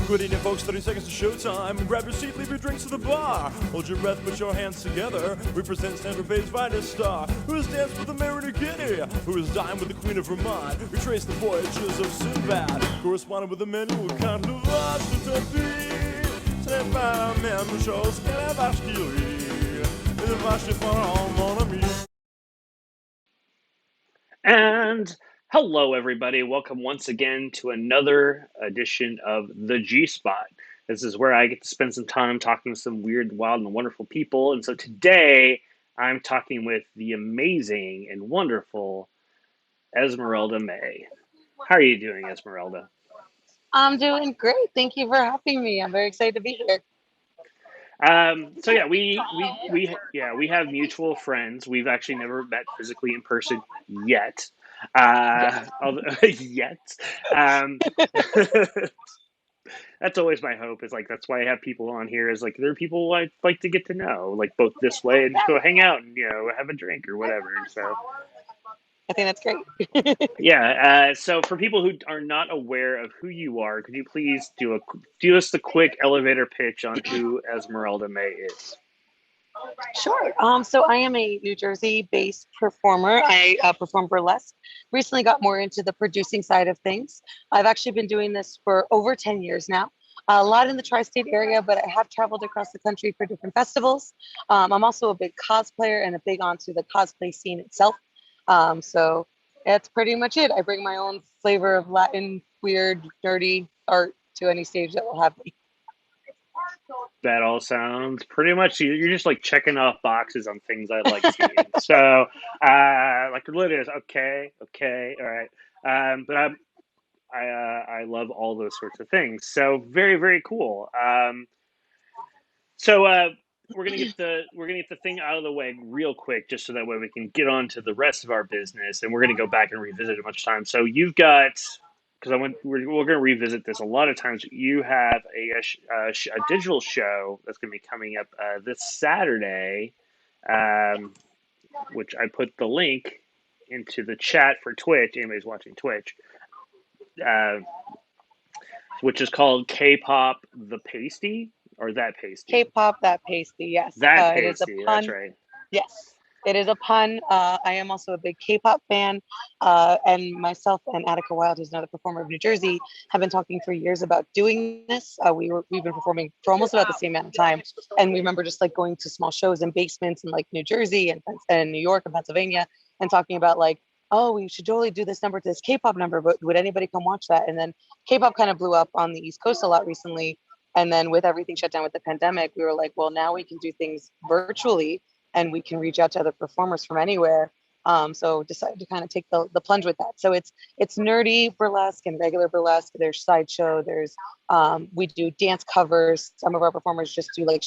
Good evening, folks. 30 seconds to showtime. Grab your seat, leave your drinks to the bar. Hold your breath, put your hands together. We present Stanford Bay's finest star, who has danced with the Mariner Guinea, who has dined with the Queen of Vermont. We trace the voyages of Sinbad, corresponded with the men who can't le voir de ta vie. Ce n'est pas la même chose que la vache qui rit. Et la vache différente, mon ami. And hello, everybody. Welcome once again to another edition of The G Spot. This is where I get to spend some time talking to some weird, wild, and wonderful people. And so today I'm talking with the amazing and wonderful Esmerelda May. How are you doing, Esmerelda? I'm doing great. Thank you for having me. I'm very excited to be here. So yeah, we have mutual friends. We've actually never met physically in person yet. Yet. Um, that's always my hope. Is like that's why I have people on here. Is like there are people I like to get to know, like both this way and just go hang out and have a drink or whatever. And so I think that's great. yeah. So for people who are not aware of who you are, could you please do us the quick elevator pitch on who Esmeralda May is? Sure. So I am a New Jersey-based performer. I perform burlesque. Recently got more into the producing side of things. I've actually been doing this for over 10 years now. A lot in the tri-state area, but I have traveled across the country for different festivals. I'm also a big cosplayer and a big onto the cosplay scene itself. So that's pretty much it. I bring my own flavor of Latin, weird, nerdy art to any stage that will have me. That all sounds pretty much. You're just like checking off boxes on things I like seeing. So, like literally, okay, all right. But I love all those sorts of things. So very, very cool. So we're gonna get the thing out of the way real quick, just so that way we can get on to the rest of our business, and we're gonna go back and revisit it a bunch of times. So you've got because we're gonna revisit this a lot of times. You have a digital show that's gonna be coming up this Saturday, um, which I put the link into the chat for Twitch. Anybody's watching Twitch, uh, which is called K-pop the Pasty or that Pasty. K-pop, that pasty, yes. That It is a pasty, that's pun. right. Yes, it is a pun. I am also a big K-pop fan, and myself and Attica Wild, who's another performer of New Jersey, have been talking for years about doing this. We've been performing for almost about the same amount of time, and we remember just like going to small shows in basements in like New Jersey and New York and Pennsylvania, and talking about like, oh, we should totally do this number to this K-pop number, but would anybody come watch that? And then K-pop kind of blew up on the East Coast a lot recently. And then with everything shut down with the pandemic, we were like, well, now we can do things virtually and we can reach out to other performers from anywhere. So decided to kind of take the plunge with that. So it's nerdy burlesque and regular burlesque. There's sideshow. There's we do dance covers. Some of our performers just do like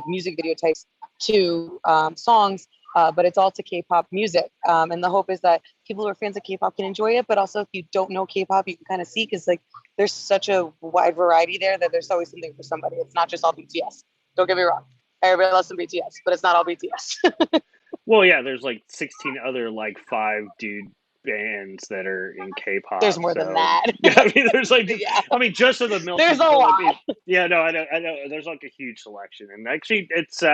music video types to songs, but it's all to K-pop music. And the hope is that people who are fans of K-pop can enjoy it, but also if you don't know K-pop, you can kind of see because like there's such a wide variety there that there's always something for somebody. It's not just all BTS. Don't get me wrong. Everybody loves some BTS, but it's not all BTS. Well, yeah, there's like 16 other like five dude bands that are in K-pop. There's more than that. Yeah, I mean, there's like, Yeah. I mean, just of the milk. There's a lot. Yeah, no, I know. There's like a huge selection, and actually, it's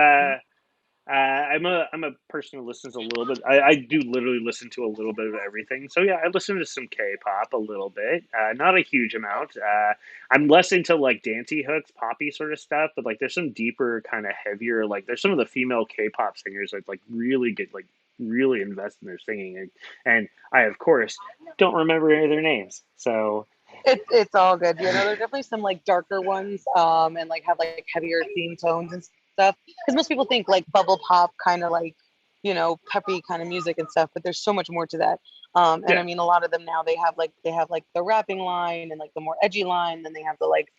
I'm a person who listens a little bit. I do literally listen to a little bit of everything. So yeah, I listen to some K-pop a little bit, not a huge amount. I'm less into like dancey hooks, poppy sort of stuff, but like there's some deeper, kind of heavier. Like there's some of the female K-pop singers that like really get like really invest in their singing, and I of course don't remember any of their names. So It's all good. You know, there's definitely some like darker ones, and like have like heavier theme tones and stuff. Because most people think like bubble pop, kind of like, you know, peppy kind of music and stuff. But there's so much more to that. And yeah. I mean, a lot of them now they have like the rapping line and like the more edgy line. Then they have the like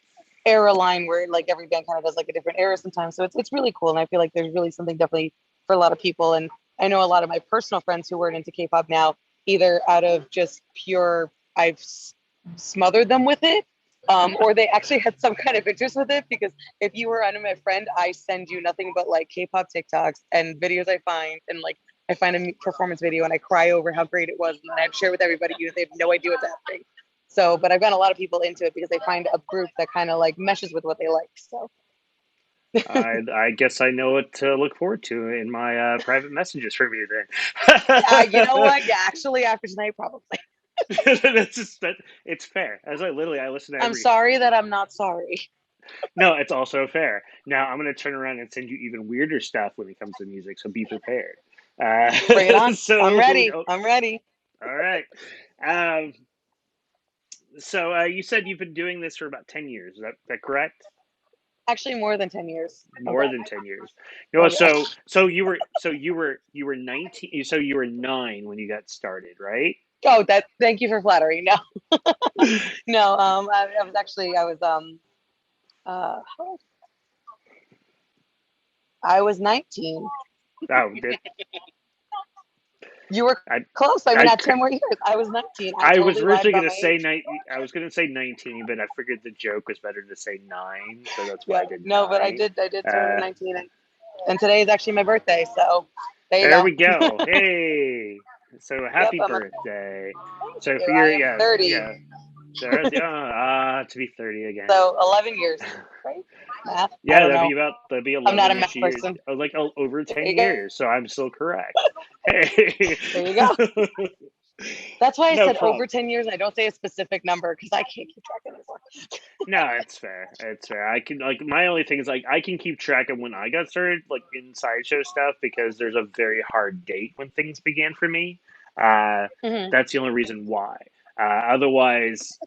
era line where like every band kind of does like a different era sometimes. So it's really cool. And I feel like there's really something definitely for a lot of people. And I know a lot of my personal friends who weren't into K-pop now, either out of just pure I've smothered them with it, or they actually had some kind of interest with it. Because if you were under my friend, I send you nothing but like K-pop TikToks and videos I find, and like I find a performance video and I cry over how great it was, and then I share with everybody. You know, they have no idea what's happening. So, but I've gotten a lot of people into it because they find a group that kind of like meshes with what they like. So, I guess I know what to look forward to in my private messages from you then. you know what? Yeah, actually, after tonight, probably. That's just that. It's fair. As I listen to I'm every. sorry that I'm not sorry. No, it's also fair. Now I'm gonna turn around and send you even weirder stuff when it comes to music. So be prepared. Bring it on. I'm So ready. I'm ready. all right. Um, so you said you've been doing this for about 10 years. Is that correct? Actually, more than 10 years. Oh, More God. than 10 years. Oh, yeah. So you were 19. So you were 9 when you got started, right? Oh, thank you for flattering. No, no. I was actually, how old? I was 19. Oh, did You were I? close. I mean, I at 10 more years, I was 19. I I was totally lied originally about gonna my say age. I was gonna say 19, but I figured the joke was better to say 9, so that's why Yeah, I did no, but 9. I did turn Uh, 19, and today is actually my birthday. So there you there go. we go. Hey, so Yep, happy birthday. So for here I your am 30. yeah. To be 30 again. So 11 years, right? Math. I Yeah, don't know. that'd be I'm not a 11-ish math years, person. like over There 10 you go. years. So I'm still correct. Hey, There you go. That's why I no said over problem. 10 years. I don't say a specific number because I can't keep track anymore. No, it's fair. It's fair. I can like my only thing is like I can keep track of when I got started, like in sideshow stuff, because there's a very hard date when things began for me. Uh, Hmm. that's the only reason why. Otherwise,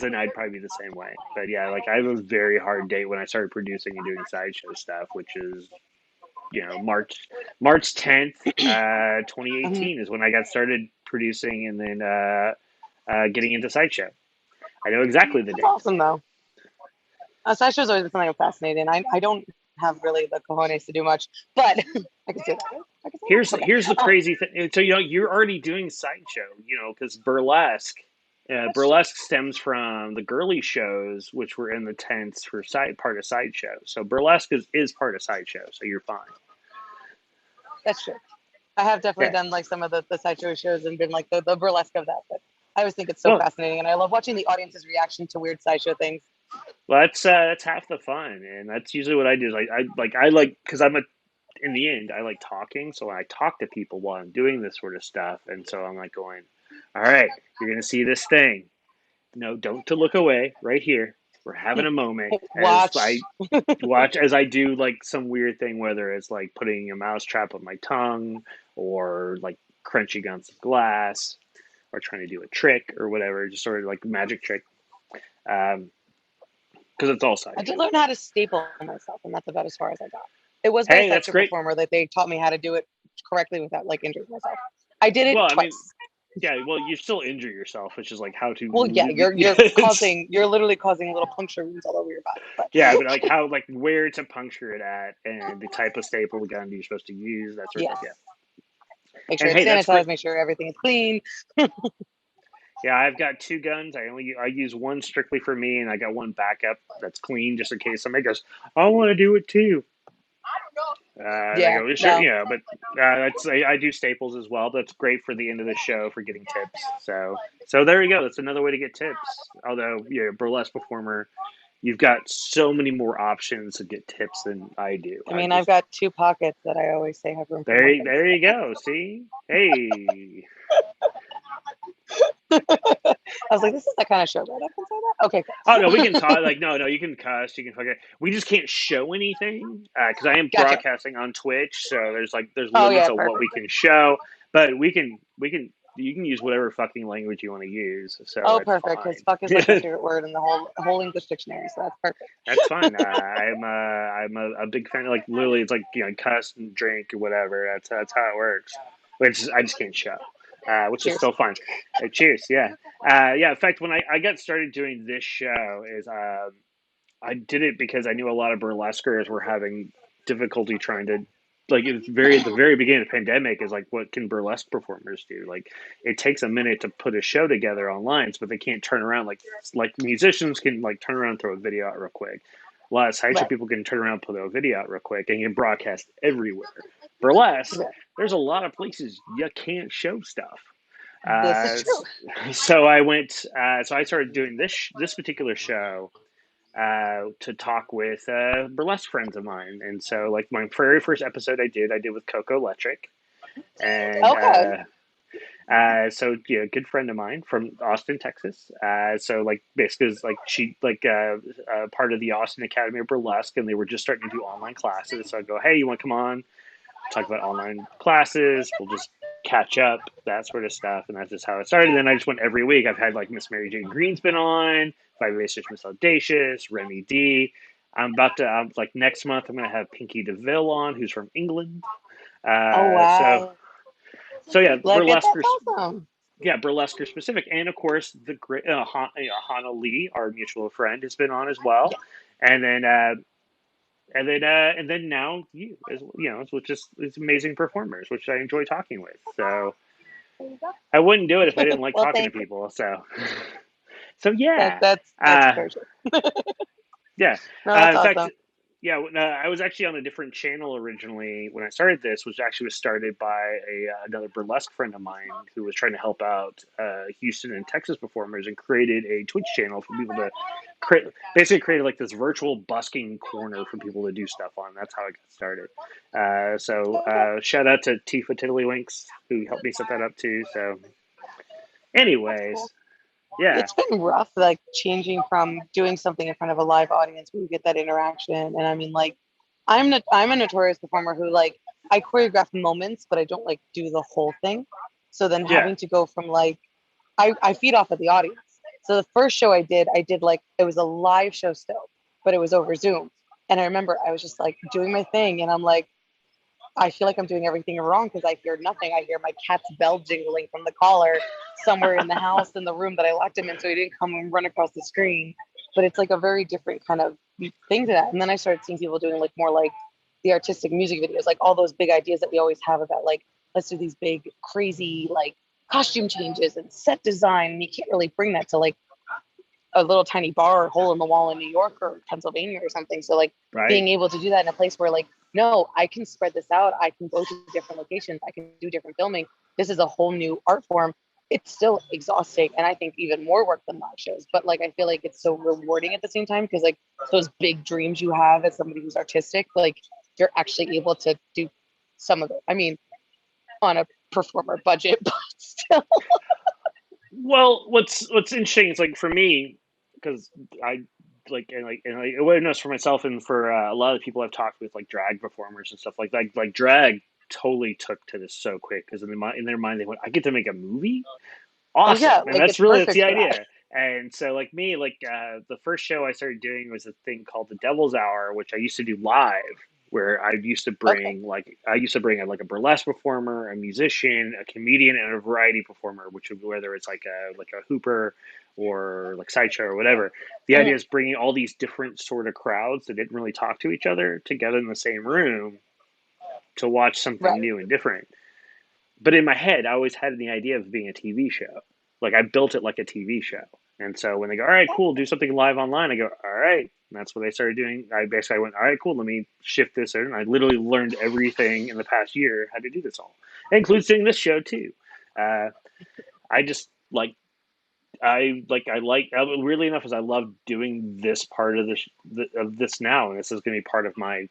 then I'd probably be the same way. But yeah, like I have a very hard date when I started producing and doing sideshow stuff, which is March 10th, Hmm. 2018 is when I got started producing and then getting into sideshow. I know exactly the That's date. awesome, though. Sideshow's always been something I'm fascinated. I don't have really the cojones to do much, but I can say that. Right? I can say Here's that. Okay. here's the crazy thing. So you're already doing sideshow, because burlesque. That's true. Burlesque stems from the girly shows, which were in the tents for part of sideshow. So burlesque is part of sideshow. So you're fine. That's true. I have definitely Yeah. done like some of the sideshow shows and been like the burlesque of that. But I always think it's so Well, fascinating, and I love watching the audience's reaction to weird sideshow things. that's half the fun, and that's usually what I do. Is I like because in the end I like talking. So when I talk to people while I'm doing this sort of stuff, and so I'm like going, all right, you're gonna see this thing. No, don't to look away. Right here, we're having a moment as Watch. I watch as I do like some weird thing, whether it's like putting a mouse trap on my tongue or like crunching on some glass or trying to do a trick or whatever, just sort of like a magic trick. Um, because it's all I did sideshow. learn how to staple myself, and that's about as far as I got. It was by a Hey, that's sideshow great. performer that they taught me how to do it correctly without like injuring myself. I did Well, it I mean, twice. yeah. Well, you still injure yourself, which is like how to. Well, yeah, It's, you're literally causing little puncture wounds all over your body. But yeah, but like how, like where to puncture it at, and the type of staple gun you're supposed to use, that sort of yes, stuff. Yeah. make sure And it's hey, that's great. sanitized, make sure everything is clean. Yeah, I've got two guns. I use one strictly for me, and I got one backup that's clean just in case somebody goes, "I want to do it too." And I Yeah, go, "Sure, no, yeah." But I do staples as well. That's great for the end of the show for getting tips. So there you go. That's another way to get tips. Although you're a burlesque performer, you've got so many more options to get tips than I do. I mean, I've got two pockets that I always say have room for more things. There you go. See, hey. I was like, this is the kind of show that I can say that. Okay, Oh no, we can cool. talk. Like no, you can cuss, you can fucking. We just can't show anything because I am Gotcha. broadcasting on Twitch, so there's Oh limits yeah, of what perfect. we can show. But you can use whatever fucking language you want to use, so Oh, that's perfect. Because fine. fuck is like my favorite word in the whole English dictionary, so that's perfect. That's fine. I'm a big fan. Like literally, it's like cuss and drink or whatever. That's how it works. Which I just can't show, which is Cheers. still fun. Cheers, yeah, yeah. In fact, when I got started doing this show, is I did it because I knew a lot of burlesquers were having difficulty trying to like it's very at the very beginning of the pandemic is like what can burlesque performers do? Like it takes a minute to put a show together online, but they can't turn around like musicians can like turn around and throw a video out real quick. A lot of sideshow Right. people can turn around and put a video out real quick and can broadcast everywhere. Burlesque, Right. there's a lot of places you can't show stuff. This is Uh, true. so I went. So I started doing this particular show to talk with burlesque friends of mine, and so like my very first episode I did with Coco Electric, and Okay. so yeah, a good friend of mine from Austin, Texas. So like basically, it's like she like part of the Austin Academy of Burlesque, and they were just starting to do online classes. So I go, hey, you want to come on? Talk about online classes. We'll just catch up, that sort of stuff, and that's just how it started. And then I just went every week. I've had like Miss Mary Jane Green's been on, Vivacious Miss Audacious, Remy D. I'm about to like next month. I'm going to have Pinky DeVille on, who's from England. Oh Uh, so wow. so yeah, Look at that's awesome. burlesque specific, and of course the great Hana Lee, our mutual friend, has been on as well, Yeah. and then and then now you, as you know, which is it's amazing performers, which I enjoy talking with. So There you go. I wouldn't do it if I didn't like Well, talking to thank you. people. So so That yeah, that's uh, very true. yeah. No, that's In fact, awesome. yeah, I was actually on a different channel originally when I started this, which actually was started by another burlesque friend of mine who was trying to help out Houston and Texas performers and created a Twitch channel for people to basically created like this virtual busking corner for people to do stuff on. That's how I got started. Okay. Shout out to Tifa Tiddlywinks who helped me set that up too. So, That's cool. anyways, yeah, It's been rough, like changing from doing something in front of a live audience where you get that interaction. And I mean, like, I'm a notorious performer who like I choreograph moments, but I don't like do the whole thing. So then yeah, having to go from like I feed off of the audience. So the first show I did like it was a live show still, but it was over Zoom. And I remember I was just like doing my thing, and I'm like, I feel like I'm doing everything wrong because I hear nothing. I hear my cat's bell jingling from the collar somewhere in the house in the room that I locked him in, so he didn't come and run across the screen. But it's like a very different kind of thing to that. And then I started seeing people doing like more like the artistic music videos, like all those big ideas that we always have about like let's do these big crazy like costume changes and set design. And you can't really bring that to like a little tiny bar or hole in the wall in New York or Pennsylvania or something. So like right. being able to do that in a place where like, no, I can spread this out. I can go to different locations. I can do different filming. This is a whole new art form. It's still exhausting and I think even more work than live shows. But like I feel like it's so rewarding at the same time because like those big dreams you have as somebody who's artistic, like you're actually able to do some of it. I mean, on a performer budget, but still. Well, what's interesting is like for me because I and like awareness for myself and for a lot of the people I've talked with, like drag performers and stuff like that. Like drag totally took to this so quick because in their mind they went, I get to make a movie, Oh yeah, awesome, and like it's that's perfect the for that. idea. And so like me, like the first show I started doing was a thing called the Devil's Hour, which I used to do live. Where Okay. I used to bring like a burlesque performer, a musician, a comedian, and a variety performer, which would whether it's like a hooper or like sideshow or whatever. The idea Mhm. is bringing all these different sort of crowds that didn't really talk to each other together in the same room to watch something Right. new and different. But in my head, I always had the idea of being a TV show. Like I built it like a TV show. And so when they go, all right, cool, do something live online, I go, all right. And that's what they started doing. I basically went, all right, cool, let me shift this in. And I literally learned everything in the past year how to do this all. It includes doing this show too. Uh, I just weirdly enough, is I love doing this part of this now, and this is going to be part of my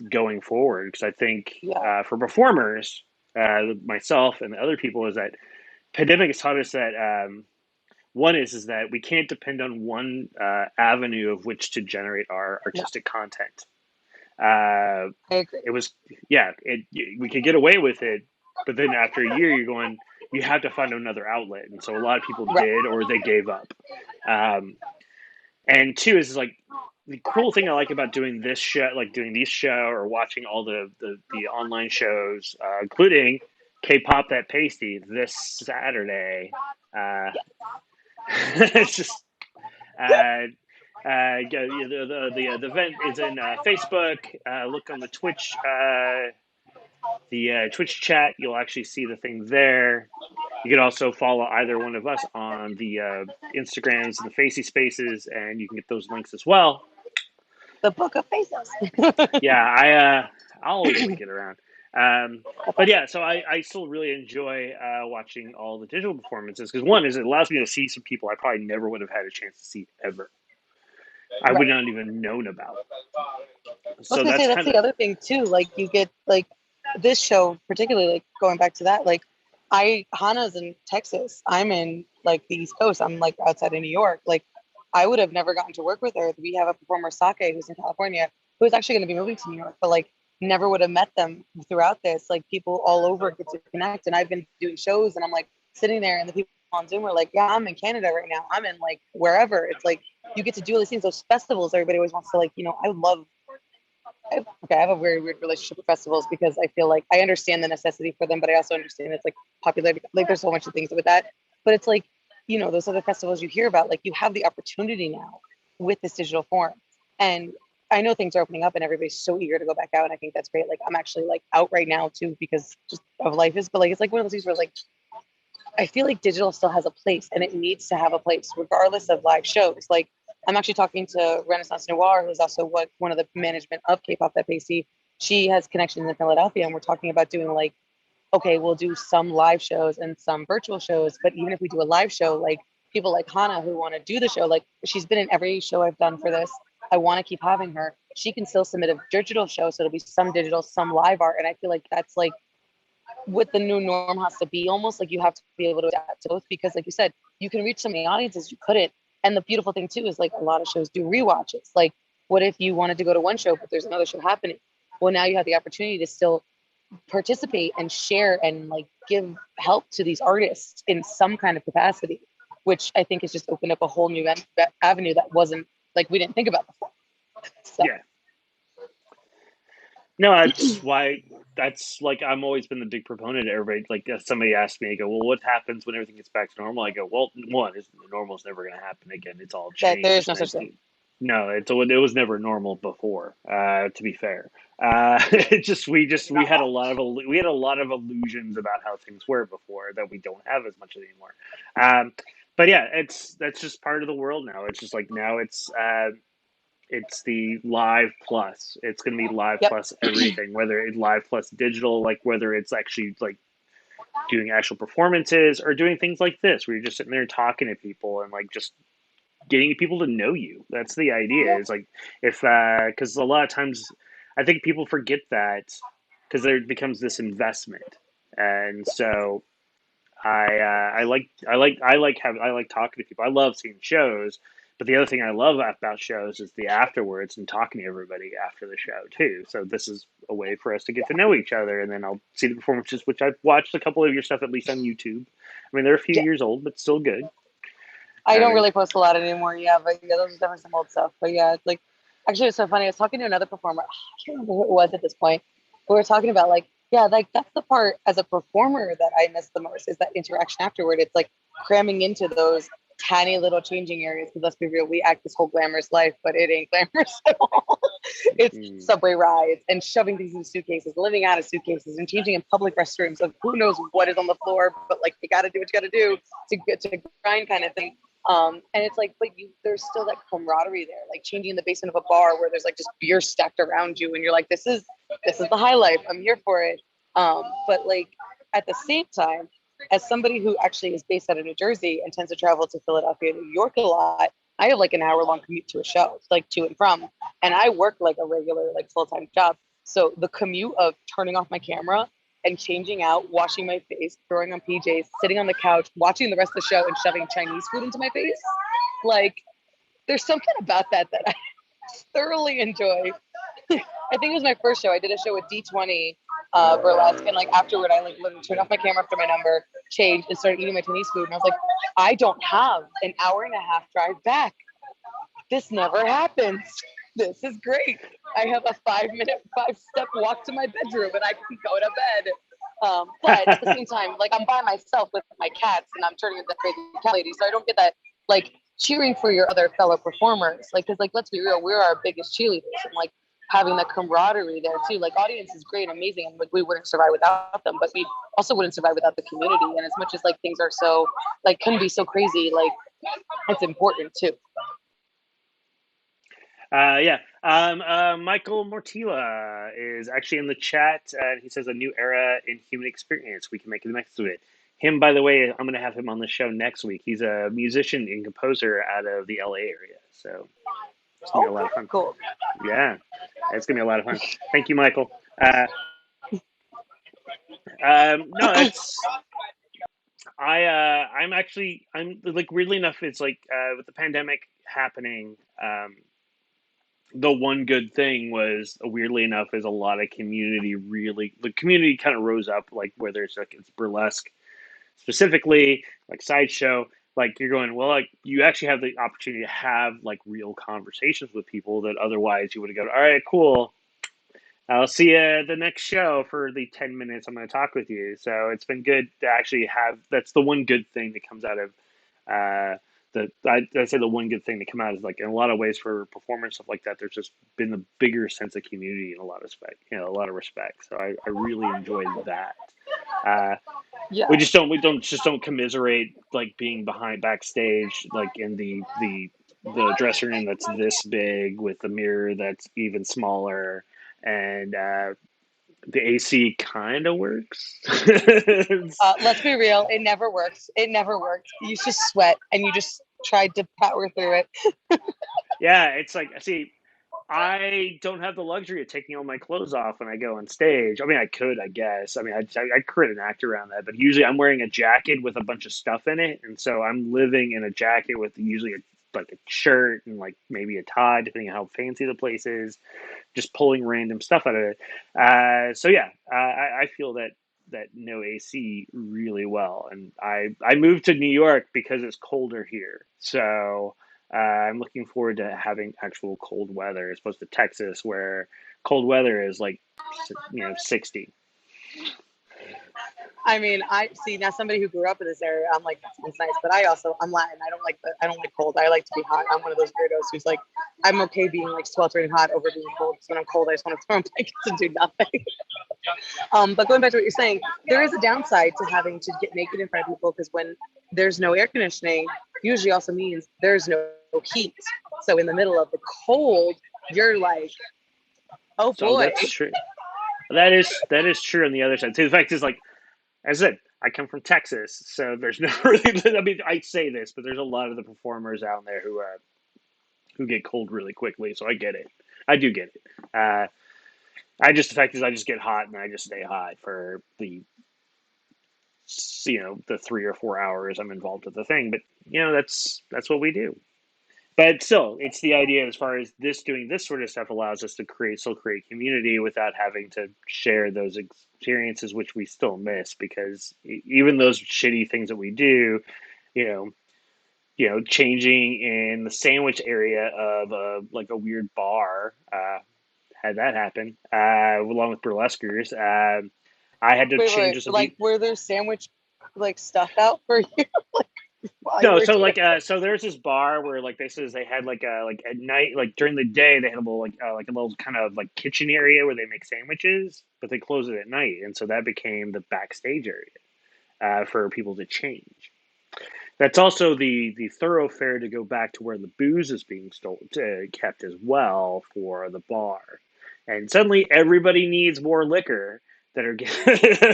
going forward because I think Yeah. for performers, myself and other people, is that pandemic has taught us that one is that we can't depend on one avenue of which to generate our No, artistic content. Uh, I agree. it was yeah, we could get away with it, but then after a year, you're going, you have to find another outlet, and so a lot of people Right. did or they gave up. Um, and two is like the cool thing I like about doing this show, like doing these show or watching all the online shows, including K-pop that pasty this Saturday. Uh, Yeah. it's just the event is in Facebook. Look on the Twitch chat. You'll actually see the thing there. You can also follow either one of us on the Instagrams and the Facey Spaces, and you can get those links as well. The Book of Faces. Yeah, I'll always link it around. But yeah, so I still really enjoy watching all the digital performances because one is it allows me to see some people I probably never would have had a chance to see ever. I would Right. not even known about. I was So gonna that's say that's kind the of other thing too. Like you get like this show, particularly like going back to that, like Hannah's in Texas. I'm in like the East Coast. I'm like outside of New York. Like I would have never gotten to work with her. We have a performer, Sake, who's in California, who is actually going to be moving to New York, but like never would have met them throughout this. Like people all over get to connect, and I've been doing shows, and I'm like sitting there, and the people on Zoom are like, "Yeah, I'm in Canada right now. I'm in like wherever." It's like you get to do all these things. Those festivals, everybody always wants to like. I love okay, I have a very weird relationship with festivals because I feel like I understand the necessity for them, but I also understand it's like popularity. Like there's so much things with that. But it's like, those other festivals you hear about, like you have the opportunity now with this digital form. And I know things are opening up and everybody's so eager to go back out. And I think that's great. Like I'm actually like out right now too because just of life is, but like it's like one of those things where like I feel like digital still has a place and it needs to have a place regardless of live shows. Like I'm actually talking to Renaissance Noir, who's also one of the management of K-pop that they see. She has connections in Philadelphia, and we're talking about doing like, okay, we'll do some live shows and some virtual shows. But even if we do a live show, like people like Hannah who want to do the show, like she's been in every show I've done for this. I want to keep having her. She can still submit a digital show, so it'll be some digital, some live art, and I feel like that's like what the new norm has to be. Almost like you have to be able to adapt to both because, like you said, you can reach so many audiences you couldn't. And the beautiful thing too is like a lot of shows do rewatches. Like, what if you wanted to go to one show but there's another show happening? Well, now you have the opportunity to still participate and share and like give help to these artists in some kind of capacity, which I think has just opened up a whole new avenue that wasn't like we didn't think about before. So yeah. No, that's like I've always been the big proponent of everybody. Like somebody asked me, I go, well, what happens when everything gets back to normal? I go, well, one is normal is never going to happen again. It's all that there is changed. no such thing. No, it was never normal before. To be fair, it just we had a lot of we had a lot of illusions about how things were before that we don't have as much anymore. But yeah, that's just part of the world now. It's just like now it's the live plus. It's going to be live Yep. plus everything, whether it's live plus digital, like whether it's actually like doing actual performances or doing things like this, where you're just sitting there talking to people and like just getting people to know you. That's the idea. Is like if because a lot of times I think people forget that because there becomes this investment, and so I like talking to people. I love seeing shows, but the other thing I love about shows is the afterwards and talking to everybody after the show too. So this is a way for us to get to know each other, and then I'll see the performances, which I've watched a couple of your stuff at least on YouTube. I mean, they're a few Yeah. years old, but still good. I I don't mean, really post a lot anymore. Yeah, but yeah, those are definitely some old stuff. But yeah, it's like actually it's so funny. I was talking to another performer. I can't remember who it was at this point. We were talking about like, yeah, like that's the part as a performer that I miss the most is that interaction afterward. It's like cramming into those tiny little changing areas. Because let's be real, we act this whole glamorous life, but it ain't glamorous at all. It's subway rides and shoving things in suitcases, living out of suitcases, and changing in public restrooms of who knows what is on the floor, but like you got to do what you got to do to get to grind kind of thing. And it's like, but there's still that camaraderie there, like changing in the basement of a bar where there's like just beer stacked around you, and you're like, this is the high life. I'm here for it. But like at the same time, as somebody who actually is based out of New Jersey and tends to travel to Philadelphia, New York a lot, I have like an hour-long commute to a show, like to and from, and I work like a regular, like full-time job. So the commute of turning off my camera and changing out, washing my face, throwing on PJs, sitting on the couch, watching the rest of the show, and shoving Chinese food into my face, like there's something about that I thoroughly enjoy. I think it was my first show. I did a show with D20 burlesque, and like afterward, I like literally turned off my camera after my number, changed, and started eating my Chinese food. And I was like, I don't have an hour and a half drive back. This never happens. This is great. I have a 5-step walk to my bedroom, and I can go to bed. But at the same time, like I'm by myself with my cats, and I'm turning into crazy cat lady, so I don't get that like cheering for your other fellow performers. Like, because like let's be real, we're our biggest cheerleaders, and like having that camaraderie there too. Like audience is great, amazing, and like we wouldn't survive without them, but we also wouldn't survive without the community. And as much as like things are so like can be so crazy, like it's important too. Yeah, Michael Mortila is actually in the chat. He says a new era in human experience. We can make the next of it. Him, by the way, I'm going to have him on the show next week. He's a musician and composer out of the LA area. So it's going to be Oh, a lot of fun. cool. Yeah, it's going to be a lot of fun. Thank you, Michael. No, it's I'm like weirdly enough, it's like with the pandemic happening, the one good thing was weirdly enough is a lot of community really the community kind of rose up like whether it's like it's burlesque specifically like sideshow like you're going well like you actually have the opportunity to have like real conversations with people that otherwise you would have gone all right cool I'll see you at the next show for the 10 minutes I'm going to talk with you. So it's been good to actually have that's the one good thing that comes out of I'd say the one good thing to come out is like in a lot of ways for performance stuff like that. There's just been a bigger sense of community in a lot of respect, a lot of respect. So I really enjoyed that. Uh, Yeah. we don't commiserate like being behind backstage like in the dressing room that's this big with the mirror that's even smaller and the AC kind of works. Let's be real. It never works. It never worked. You just sweat and you just tried to power through it. Yeah, it's like see, I don't have the luxury of taking all my clothes off when I go on stage. I mean, I could, I guess. I mean, I create an act around that, but usually I'm wearing a jacket with a bunch of stuff in it, and so I'm living in a jacket with usually like a shirt and like maybe a tie, depending on how fancy the place is. Just pulling random stuff out of it. So yeah, I feel that no AC really well, and I moved to New York because it's colder here, so. I'm looking forward to having actual cold weather as opposed to Texas, where cold weather is like, 60. I mean, I see now somebody who grew up in this area. I'm like, that sounds nice, but I'm Latin. I don't like cold. I like to be hot. I'm one of those weirdos who's like, I'm okay being like sweltering hot over being cold. Because when I'm cold, I just want to throw on blankets and do nothing. But going back to what you're saying, there is a downside to having to get naked in front of people because when there's no air conditioning, usually also means there's no heat. So in the middle of the cold, you're like, oh So boy. that's true. That is true on the other side. So the fact is, like, as I said, I come from Texas, so there's no really. I mean, I say this, but there's a lot of the performers out there who get cold really quickly. So I get it. I do get it. The fact is, I just get hot and I just stay hot for the 3 or 4 hours I'm involved with the thing. But that's what we do. But still, it's the idea as far as doing this sort of stuff allows us to still create community without having to share those experiences, which we still miss because even those shitty things that we do, you know, changing in the sandwich area of like a weird bar, had that happen, along with burlesquers. I had to change Wait. this. Like, were there sandwich like stuff out for you? While you No, were so doing like so there's this bar where like they had like at night like during the day they had a little like a little kind of like kitchen area where they make sandwiches, but they close it at night, and so that became the backstage area for people to change. That's also the thoroughfare to go back to where the booze is being kept as well for the bar, and suddenly everybody needs more liquor that are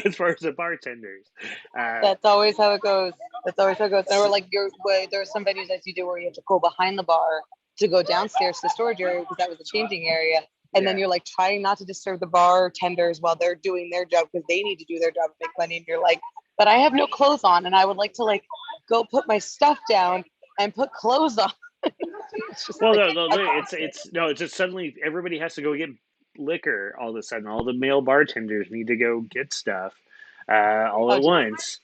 as far as the bartenders. That's always how it goes. That's always how it goes. There were like there are some venues that you do where you have to go behind the bar to go downstairs to the storage area because that was the changing area. And then Yeah. you're like trying not to disturb the bartenders while they're doing their job because they need to do their job and make money. And you're like, but I have no clothes on and I would like to like go put my stuff down and put clothes on. It's just Well, like no, it's just suddenly everybody has to go get liquor all of a sudden. All the male bartenders need to go get stuff all oh at geez. once,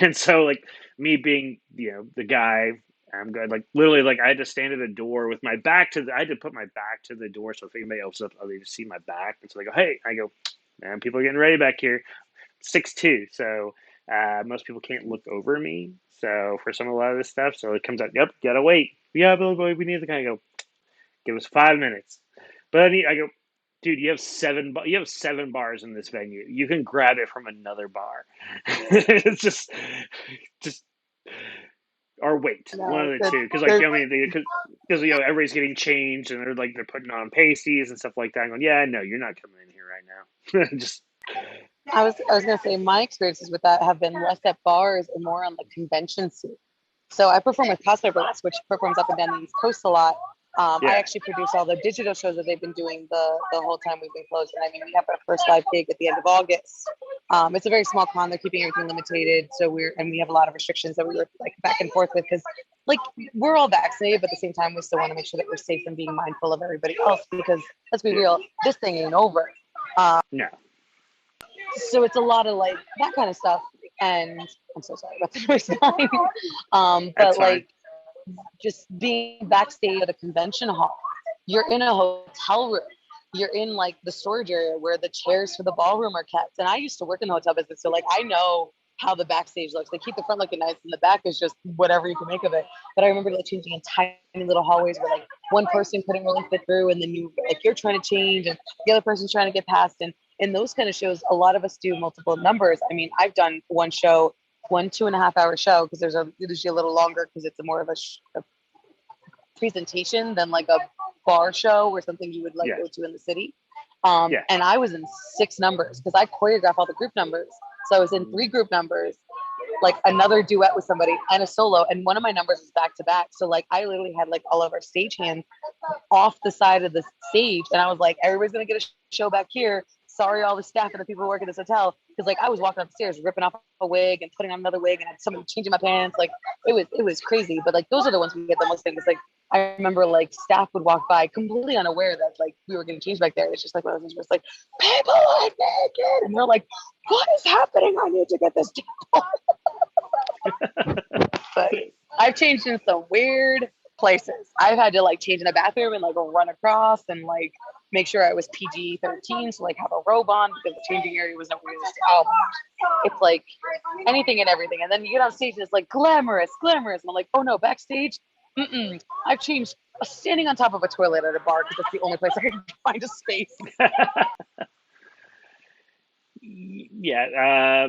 and so like me being the guy, I'm good. Like literally, like I had to stand at a door with my back to I had to put my back to the door so if anybody else up, they just see my back, and so they go, "Hey," I go, "Man, people are getting ready back here." 6'2", so most people can't look over me. So for a lot of this stuff, so it comes out. Yep, gotta wait. Yeah, Bill, we need the guy. I go, give us 5 minutes. But I go, dude, you have seven bars in this venue. You can grab it from another bar. It's just or wait, one No, of the two. Because like there's I mean, because everybody's getting changed and they're putting on pasties and stuff like that. I'm going, yeah, no, you're not coming in here right now. Just I was gonna say my experiences with that have been less at bars and more on the convention scene. So I perform with Cosplay Burlesque, which performs up and down the East Coast a lot. I yeah, actually produce all the digital shows that they've been doing the whole time we've been closed. And I mean, we have our first live gig at the end of August. It's a very small con. They're keeping everything limited, so we have a lot of restrictions that we work like back and forth with because like we're all vaccinated, but at the same time we still want to make sure that we're safe and being mindful of everybody else because let's be yeah, real, this thing ain't over. Um, no, so it's a lot of like that kind of stuff. And I'm so sorry about the noise line. that's But fine. like just being backstage at a convention hall, you're in a hotel room. You're in like the storage area where the chairs for the ballroom are kept. And I used to work in the hotel business, so like I know how the backstage looks. They keep the front looking nice, and the back is just whatever you can make of it. But I remember like changing in tiny little hallways where like one person couldn't really fit through, and then you're trying to change, and the other person's trying to get past. And in those kind of shows, a lot of us do multiple numbers. I mean, I've done one show, 2.5 hour show because there's usually a little longer because it's a more of a presentation than like a bar show or something you would like Yeah, go to in the city. yeah, And I was in 6 numbers because I choreograph all the group numbers. So I was in 3 group numbers, like another duet with somebody and a solo. And one of my numbers was back to back. So like I literally had like all of our stage hands off the side of the stage. And I was like, everybody's going to get a show back here. Sorry, all the staff and the people who work at this hotel. Because like I was walking upstairs, ripping off a wig and putting on another wig and had somebody changing my pants. Like it was crazy. But like those are the ones we get the most things. Like I remember like staff would walk by completely unaware that like we were getting changed back there. It's just like one of those things where it's like, people are naked. And they're like, what is happening? I need to get this down. But I've changed in some weird places. I've had to like change in the bathroom and like run across and like make sure I was PG-13, so like have a robe on because the changing area was nowhere near. Oh, it's like anything and everything. And then you get on stage and it's like glamorous, glamorous. And I'm like, oh no, backstage, I've changed standing on top of a toilet at a bar because that's the only place I can find a space. yeah.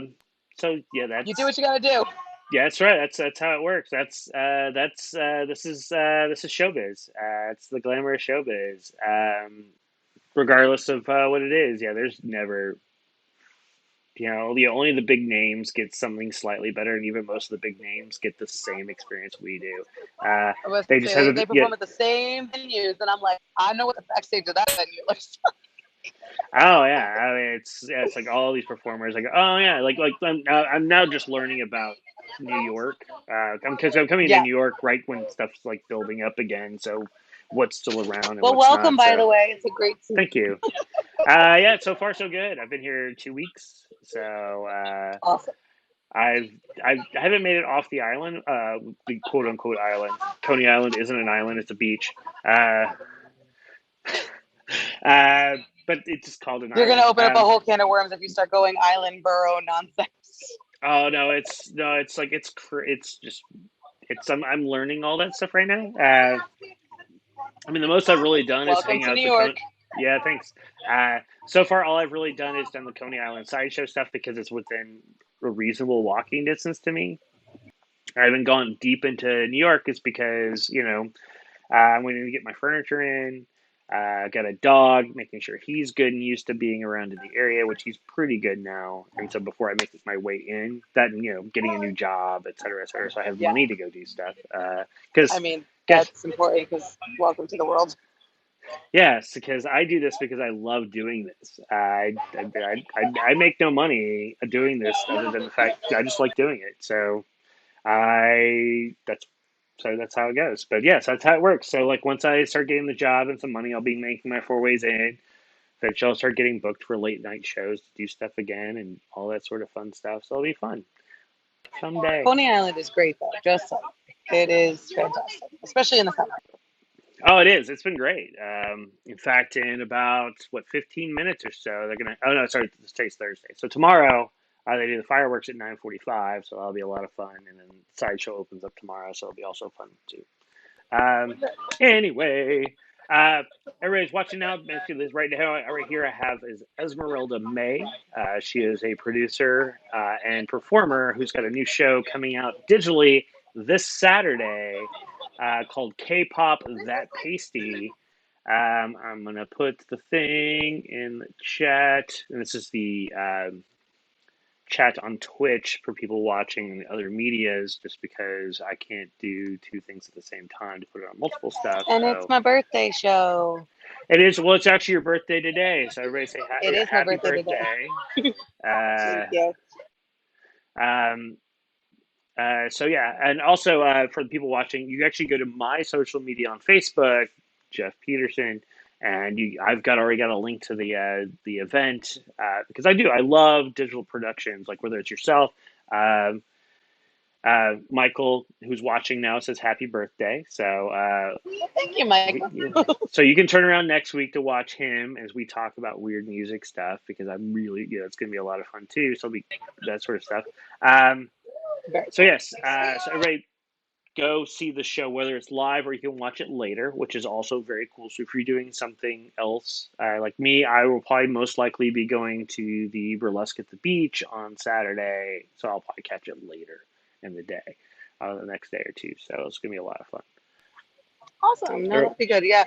So yeah, You do what you gotta do. yeah, that's right. That's how it works. This is showbiz. It's the glamour of showbiz. Regardless of what it is, yeah. There's never, only the big names get something slightly better, and even most of the big names get the same experience we do. I was They gonna just say have they yeah. perform at the same venues, and I'm like, I know what the backstage of that venue looks Oh yeah, I mean it's like all these performers like oh yeah like I'm now just learning about New York because I'm coming to yeah. New York right when stuff's like building up again, so what's still around and Well, what's welcome, not. by So the way. It's a great city. thank you. Yeah, so far so good. I've been here 2 weeks, so Awesome. I've I haven't made it off the island, the quote unquote island. Coney Island isn't an island; it's a beach. Uh, uh, but it's just called an You're gonna island. open up a whole can of worms if you start going island borough nonsense. Oh no, it's like it's just I'm learning all that stuff right now. I mean, the most I've really done is Welcome hang to out at New the York. Yeah, thanks. So far, all I've really done is done the Coney Island sideshow stuff because it's within a reasonable walking distance to me. I haven't gone deep into New York is because I'm waiting to get my furniture in. Got a dog, making sure he's good and used to being around in the area, which he's pretty good now. And so before I make my way in, that getting a new job, et cetera, et cetera. So I have Yeah, money to go do stuff. I Because mean guess that's important because welcome to the world. yes, because I do this because I love doing this. I make no money doing this other than the fact I just like doing it. So I that's how it goes. But yes, that's how it works. So like once I start getting the job and some money, I'll be making my 4 ways in. Eventually, I'll start getting booked for late night shows to do stuff again and all that sort of fun stuff. So it'll be fun someday. Coney Island is great though. Just like it is fantastic, especially in the summer. Oh, it is. It's been great. In fact, in about 15 minutes or so, they're gonna. Oh no, sorry, today's Thursday. So tomorrow, they do the fireworks at 9:45. So that'll be a lot of fun. And then sideshow opens up tomorrow, so it'll be also fun too. Um, anyway, uh, everybody's watching now. Basically, this right now, right here, I have is Esmerelda May. She is a producer and performer who's got a new show coming out digitally this Saturday called K-pop That Pasty. I'm gonna put the thing in the chat, and this is the chat on Twitch for people watching the other medias, just because I can't do two things at the same time to put it on multiple stuff. And it's So my birthday show. it is. Well, it's actually your birthday today, so everybody say It is my happy birthday today. birthday. Thank you. Um, so yeah, and also for the people watching, you actually go to my social media on Facebook, Geoff Peterson, and I've already got a link to the event because I love digital productions, like whether it's yourself. Um, Michael, who's watching now, says happy birthday. So Thank you, Michael. so you can turn around next week to watch him as we talk about weird music stuff, because I'm really, it's going to be a lot of fun too. So it'll be that sort of stuff. So yes, so everybody go see the show, whether it's live or you can watch it later, which is also very cool. So if you're doing something else, like me, I will probably most likely be going to the burlesque at the beach on Saturday, so I'll probably catch it later in the day, the next day or two. So it's gonna be a lot of fun. Awesome. No, that'd be good. Yeah.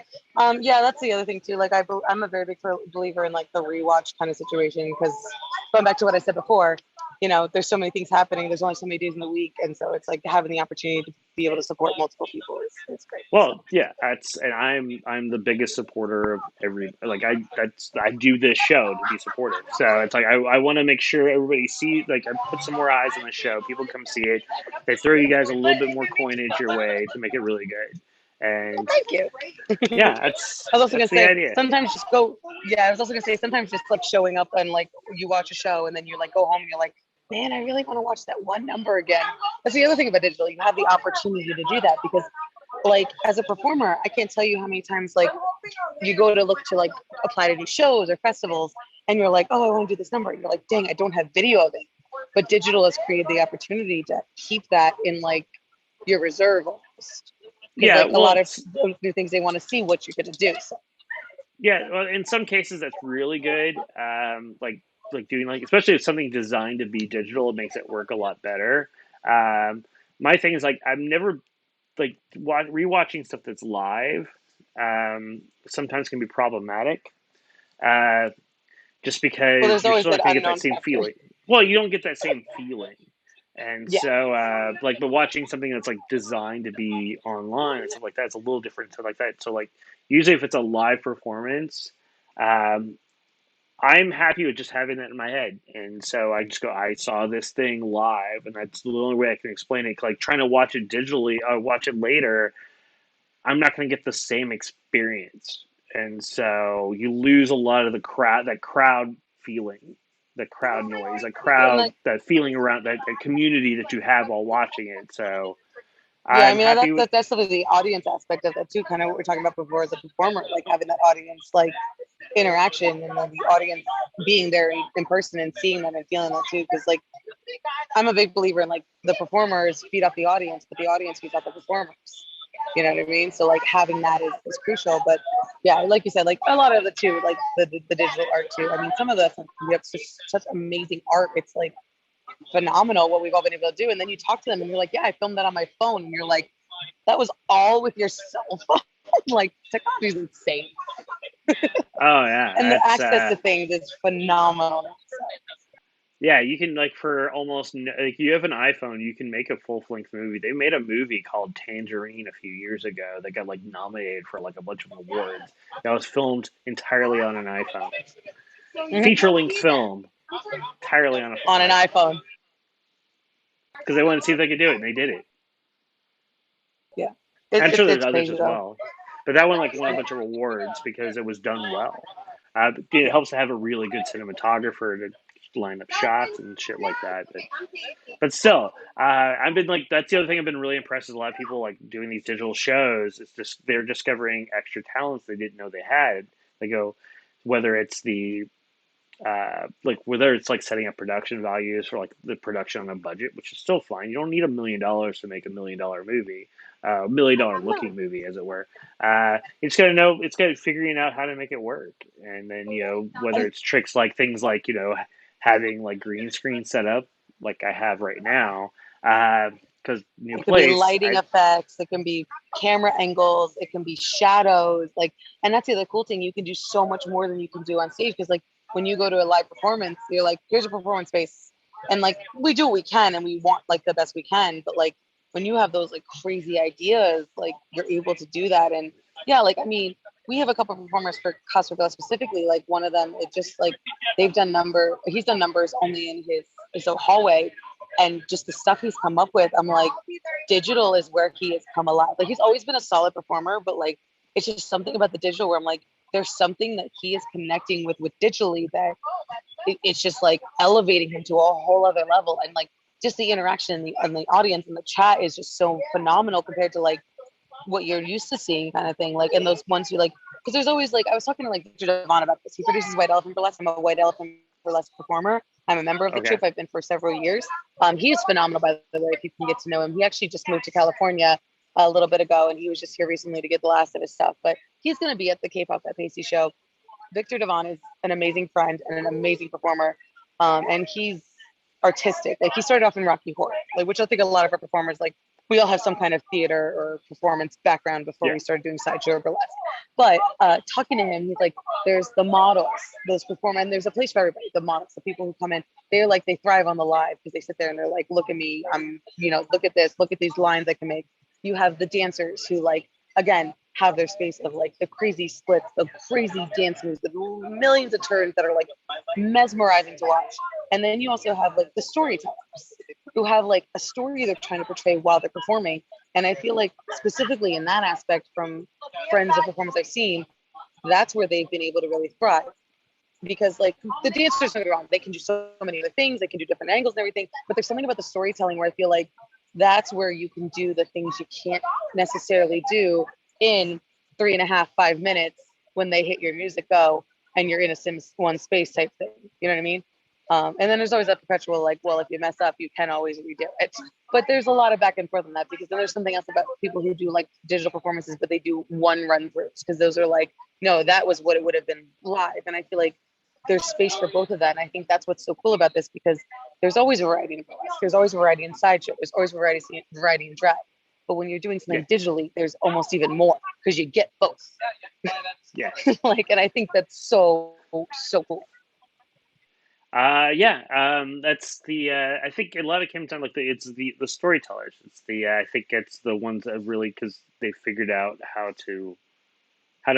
Yeah, that's the other thing too. Like I'm a very big believer in like the rewatch kind of situation, because going back to what I said before, there's so many things happening. There's only so many days in the week. And so it's like having the opportunity to be able to support multiple people is great. Well, yeah, and I'm the biggest supporter of I do this show to be supportive. So it's like I want to make sure everybody I put some more eyes on the show. People come see it. They throw you guys a little bit more coinage your way to make it really good. And thank you. Yeah, I was also gonna say idea. sometimes just go. Yeah, I was also gonna say sometimes just like showing up and like you watch a show and then you like go home and you're like, man, I really want to watch that one number again. That's the other thing about digital. You have the opportunity to do that because, like, as a performer, I can't tell you how many times like you go to look to like apply to do shows or festivals and you're like, oh, I want to do this number. And you're like, dang, I don't have video of it. But digital has created the opportunity to keep that in like your reserve almost. Yeah, like a lot of new things they want to see what you're going to do. So. Yeah, well, in some cases that's really good. Like doing especially if something designed to be digital, it makes it work a lot better. My thing is I'm never rewatching stuff that's live. Sometimes can be problematic. Just because there's you're always still not that going to get that unknown same factor. feeling. Well, you don't get that same feeling. And so, but watching something that's designed to be online and stuff like that, it's a little different to like that. So usually if it's a live performance, I'm happy with just having that in my head. And so I just go, I saw this thing live, and that's the only way I can explain it. Like trying to watch it digitally, watch it later, I'm not going to get the same experience. And so you lose a lot of that crowd feeling, the crowd noise, that feeling around that community that you have while watching it. So yeah, I'm happy with. That's sort of the audience aspect of that too. Kind of what we're talking about before as a performer, like having that audience like interaction and then the audience being there in person and seeing them and feeling that too. Because like I'm a big believer in like the performers feed off the audience, but the audience feeds off the performers. You know what I mean? So like having that is crucial. But yeah, like you said, like a lot of the too, like the digital art too. I mean, some of the we have such amazing art. It's like phenomenal what we've all been able to do. And then you talk to them and you're like, yeah, I filmed that on my phone. And you're like, that was all with your cell phone. Like technology is insane. Oh yeah. And the access to things is phenomenal. Yeah, you can for almost you have an iPhone, you can make a full-length movie. They made a movie called Tangerine a few years ago that got nominated for a bunch of awards. That was filmed entirely on an iPhone. Mm-hmm. Feature-length film entirely on an iPhone. Because they wanted to see if they could do it, and they did it. Yeah, I'm sure there's others as well, but that one won a bunch of awards because it was done well. It helps to have a really good cinematographer to line up shots and shit like that. But still, I've been that's the other thing I've been really impressed with. A lot of people doing these digital shows. It's just they're discovering extra talents they didn't know they had. They go, whether it's whether it's setting up production values for the production on a budget, which is still fine. You don't need $1 million to make $1 million movie, $1 million looking movie, as it were. It's got to figuring out how to make it work, and then whether it's tricks things having green screen set up like I have right now, because new It could be place. lighting effects, it can be camera angles, it can be shadows, like, and that's the other cool thing. You can do so much more than you can do on stage because, like, when you go to a live performance, you're like, here's a performance space, and like we do what we can, and we want like the best we can. But like when you have those like crazy ideas, like you're able to do that, and yeah, like I mean, we have a couple of performers for Casa Burlesque specifically. Like one of them, it just like he's done numbers only in his hallway, and just the stuff he's come up with, I'm like, digital is where he has come alive. Like he's always been a solid performer, but like it's just something about the digital where I'm like, there's something that he is connecting with digitally that it's just like elevating him to a whole other level. And like just the interaction and the audience and the chat is just so phenomenal compared to like what you're used to seeing kind of thing. Like, and those ones who like, because there's always like, I was talking to like Victor Devon about this. He produces White Elephant Burlesque. I'm a White Elephant Burlesque performer. I'm a member of the Okay. troupe. I've been for several years. He is phenomenal, by the way, if you can get to know him. He actually just moved to California a little bit ago, and he was just here recently to get the last of his stuff. But he's going to be at the K-pop at Pacey show. Victor Devon is an amazing friend and an amazing performer, and he's artistic. Like he started off in Rocky Horror, like which I think a lot of our performers like. We all have some kind of theater or performance background before we started doing sideshow or burlesque. But talking to him, he's like, there's the models, those perform, and there's a place for everybody. The models, the people who come in, they're like, they thrive on the live because they sit there and they're like, look at me, look at this, look at these lines I can make. You have the dancers who like, again, have their space of like the crazy splits, the crazy dance moves, the millions of turns that are like mesmerizing to watch. And then you also have like the storytellers who have like a story they're trying to portray while they're performing. And I feel like specifically in that aspect from friends of performers I've seen, that's where they've been able to really thrive. Because like the dancers, don't get me wrong, they can do so many other things, they can do different angles and everything, but there's something about the storytelling where I feel like that's where you can do the things you can't necessarily do in 3.5, 5 minutes when they hit your music go and you're in a Sims 1 space type thing. You know what I mean? And then there's always that perpetual like, well, if you mess up, you can always redo it. But there's a lot of back and forth on that because then there's something else about people who do like digital performances, but they do one run throughs because those are like, no, that was what it would have been live. And I feel like there's space for both of that. And I think that's what's so cool about this because there's always variety in burlesque. There's always variety in sideshow. There's always variety in drag. But when you're doing something digitally, there's almost even more because you get both. Yeah. Like, and I think that's so cool. That's the I think a lot of comes down like it's the storytellers. It's the I think it's the ones that really because they figured out how to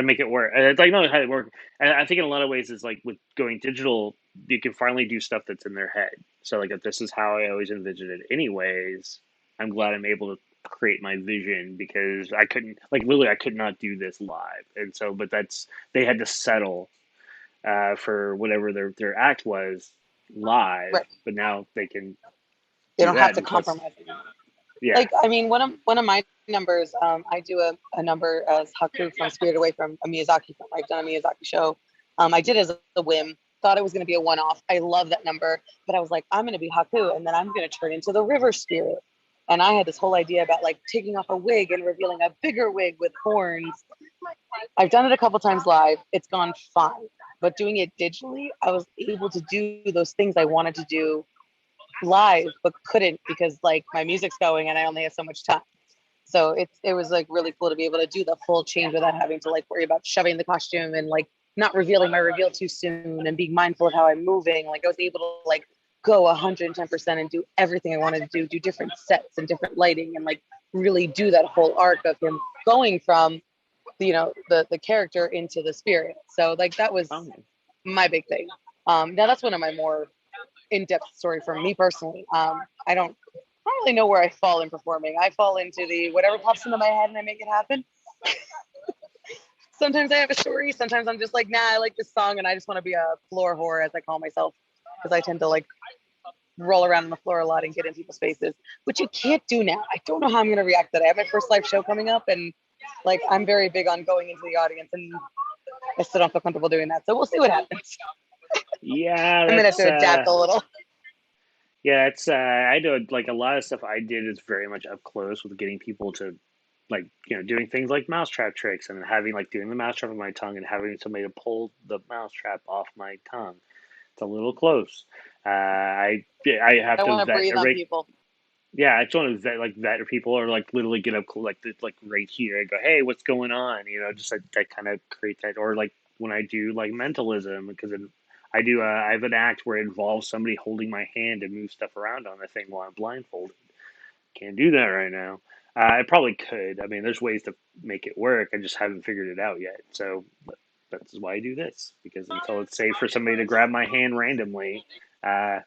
make it work. It's like not how it work. And I think in a lot of ways it's like with going digital, you can finally do stuff that's in their head. So like if this is how I always envisioned it anyways, I'm glad I'm able to create my vision because I couldn't like literally I could not do this live. And so but that's they had to settle for whatever their act was live, Right. but now they can They do don't that. have to compromise. Yeah. Like, I mean, one of my numbers, I do a number as Haku from Spirit Away from a Miyazaki film. I've done a Miyazaki show. I did it as a whim. Thought it was going to be a one-off. I love that number, but I was like, I'm going to be Haku, and then I'm going to turn into the river spirit. And I had this whole idea about like taking off a wig and revealing a bigger wig with horns. I've done it a couple times live. It's gone fine, but doing it digitally, I was able to do those things I wanted to do live but couldn't because like my music's going and I only have so much time. So it was like really cool to be able to do the full change without having to like worry about shoving the costume and like not revealing my reveal too soon and being mindful of how I'm moving. Like I was able to like go 110% and do everything I wanted to do different sets and different lighting and like really do that whole arc of him going from the character into the spirit. So like that was my big thing. Now that's one of my more in-depth story for me personally. I don't really know where I fall in performing. I fall into the whatever pops into my head and I make it happen. Sometimes I have a story. Sometimes I'm just like, nah, I like this song and I just want to be a floor whore, as I call myself, because I tend to like roll around on the floor a lot and get in people's faces, which you can't do now. I don't know how I'm going to react to that. I have my first live show coming up and like I'm very big on going into the audience and I still don't feel comfortable doing that. So we'll see what happens. Yeah, I'm going to have to adapt a little. Yeah, it's I do like a lot of stuff I did is very much up close with getting people to like doing things like mousetrap tricks and having like doing the mousetrap on my tongue and having somebody to pull the mousetrap off my tongue. It's a little close. I have I to want to vet breathe on people. Yeah, I just want to vet people, or like literally get up like right here and go, hey, what's going on? Just that kind of create that, or like when I do like mentalism, because I have an act where it involves somebody holding my hand and move stuff around on the thing while I'm blindfolded. Can't do that right now. I probably could. I mean, there's ways to make it work. I just haven't figured it out yet. So that's why I do this, because until it's safe for somebody to grab my hand randomly. Uh,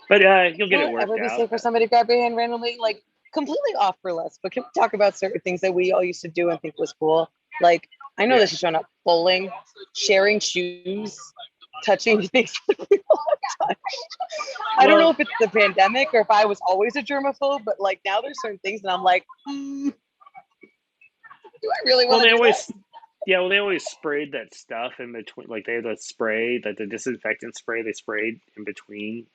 but you'll get Will it it worked ever be out. safe for somebody to grab your hand randomly? Like completely off burlesque, but can we talk about certain things that we all used to do and think was cool? Like I know Yeah. this is showing up bowling, sharing shoes, touching things that we all touched. I don't know Well, if it's the pandemic or if I was always a germaphobe, but like now there's certain things that I'm like, do I really well, want to do that? they always sprayed that stuff in between. Like they had that spray, the disinfectant spray they sprayed in between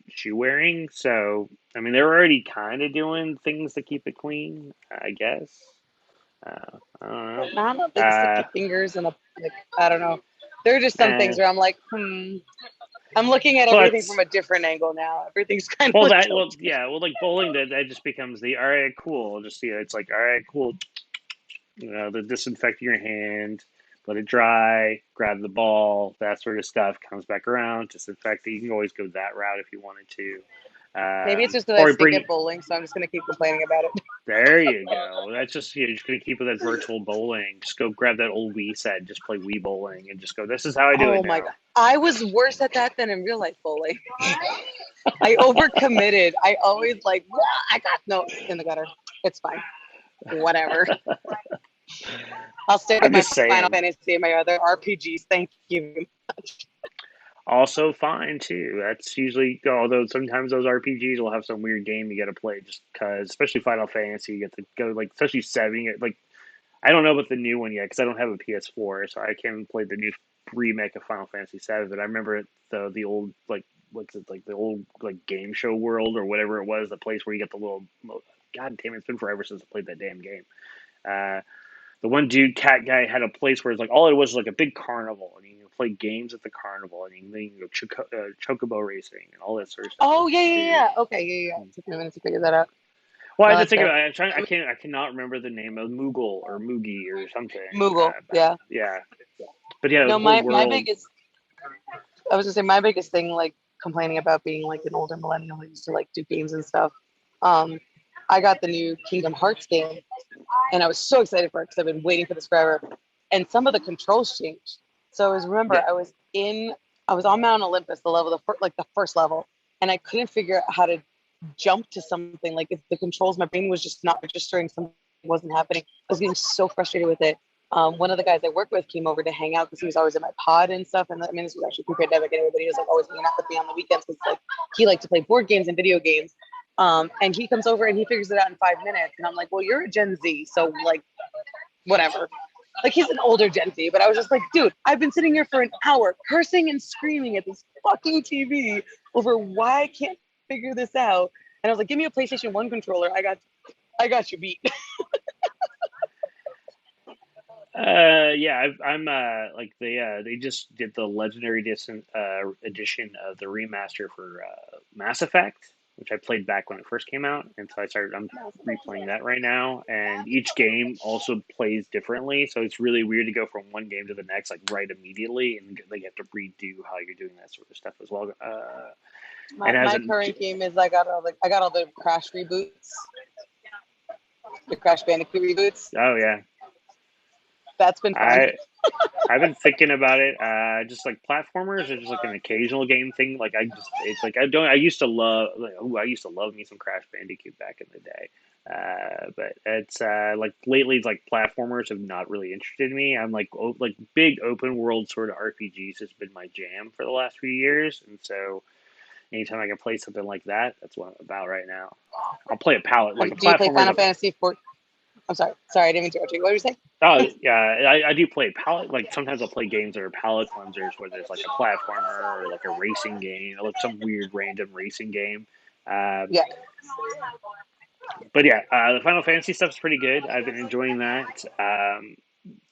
shoe wearing. So, I mean, they're already kind of doing things to keep it clean, I guess. I don't know. But not enough like Uh, sticky fingers and a like I don't know. There are just some eh. things where I'm like, I'm looking at everything But from a different angle now. Everything's kind of well, like yeah, well, like bowling, that just becomes the all right, cool. Just it's like all right, cool. The disinfect your hand, let it dry, grab the ball, that sort of stuff. Comes back around, disinfect it. You can always go that route if you wanted to. maybe it's just because I Or stink bring at bowling, so I'm just gonna keep complaining about it. There you go. That's just you're just gonna keep with that virtual bowling. Just go grab that old Wii set, just play Wii bowling, and just go. This is how I do it Oh my now. god. I was worse at that than in real life bowling. I overcommitted. I always like, "Wah, I got no in the gutter. It's fine. Whatever. I'll stick with I'm my just Final saying. Fantasy and my other RPGs. Thank you. Also fine too. That's usually, although sometimes those RPGs will have some weird game you got to play just because, especially Final Fantasy, you get to go like especially seven. Like I don't know about the new one yet because I don't have a PS4, so I can't play the new remake of Final Fantasy VII. But I remember the old like what's it like the old like game show world or whatever it was, the place where you get the little. God damn it! It's been forever since I played that damn game. Uh, the one dude cat guy had a place where it's like all it was like a big carnival, and you could play games at the carnival, and you can go chocobo racing and all that sort of stuff. Oh You yeah, could yeah, do. yeah. Okay, yeah, yeah. It took me a minute to figure that out. Well, I No, had to that's think fair. about it. I cannot remember the name of Moogle or Moogie or something. Moogle, yeah. Yeah, but yeah, No, the whole my world. biggest I was gonna say my biggest thing, like complaining about being like an older millennial who used to like do games and stuff. Um, I got the new Kingdom Hearts game, and I was so excited for it because I've been waiting for this forever. And some of the controls changed. So Yeah. I was on Mount Olympus, like the first level, and I couldn't figure out how to jump to something. Like if the controls, my brain was just not registering. Something wasn't happening. I was getting so frustrated with it. One of the guys I work with came over to hang out because he was always in my pod and stuff. And I mean, this was actually pre-pandemic anyway, but he was like always hanging out with me on the weekends because like he liked to play board games and video games. And he comes over and he figures it out in 5 minutes. And I'm like, well, you're a Gen Z, so like whatever. Like he's an older Gen Z, but I was just like, dude, I've been sitting here for an hour cursing and screaming at this fucking TV over why I can't figure this out. And I was like, give me a PlayStation 1 controller. I got you beat. Yeah, I'm like they just did the Legendary edition of the remaster for Mass Effect, which I played back when it first came out, and so I'm replaying that right now. And each game also plays differently, so it's really weird to go from one game to the next like right immediately, and like you have to redo how you're doing that sort of stuff as well. And as My a current game is I got all the Crash reboots, the Crash Bandicoot reboots. oh yeah, That's been fun. I I've been thinking about it. Just like platformers or just like an occasional game thing. Like it's like I used to love. Like, I used to love me some Crash Bandicoot back in the day. But it's like lately, it's like platformers have not really interested me. I'm like big open world sort of RPGs has been my jam for the last few years, and so anytime I can play something like that, that's what I'm about right now. I'll play a palette like Do you play platformers. Final Fantasy 4? I'm sorry, I didn't interrupt you. What did you say? Oh yeah, I do play palette. Like sometimes I'll play games that are palette cleansers, where there's like a platformer or like a racing game, or like some weird random racing game. Um, Yeah, but yeah, the Final Fantasy stuff's pretty good. I've been enjoying that.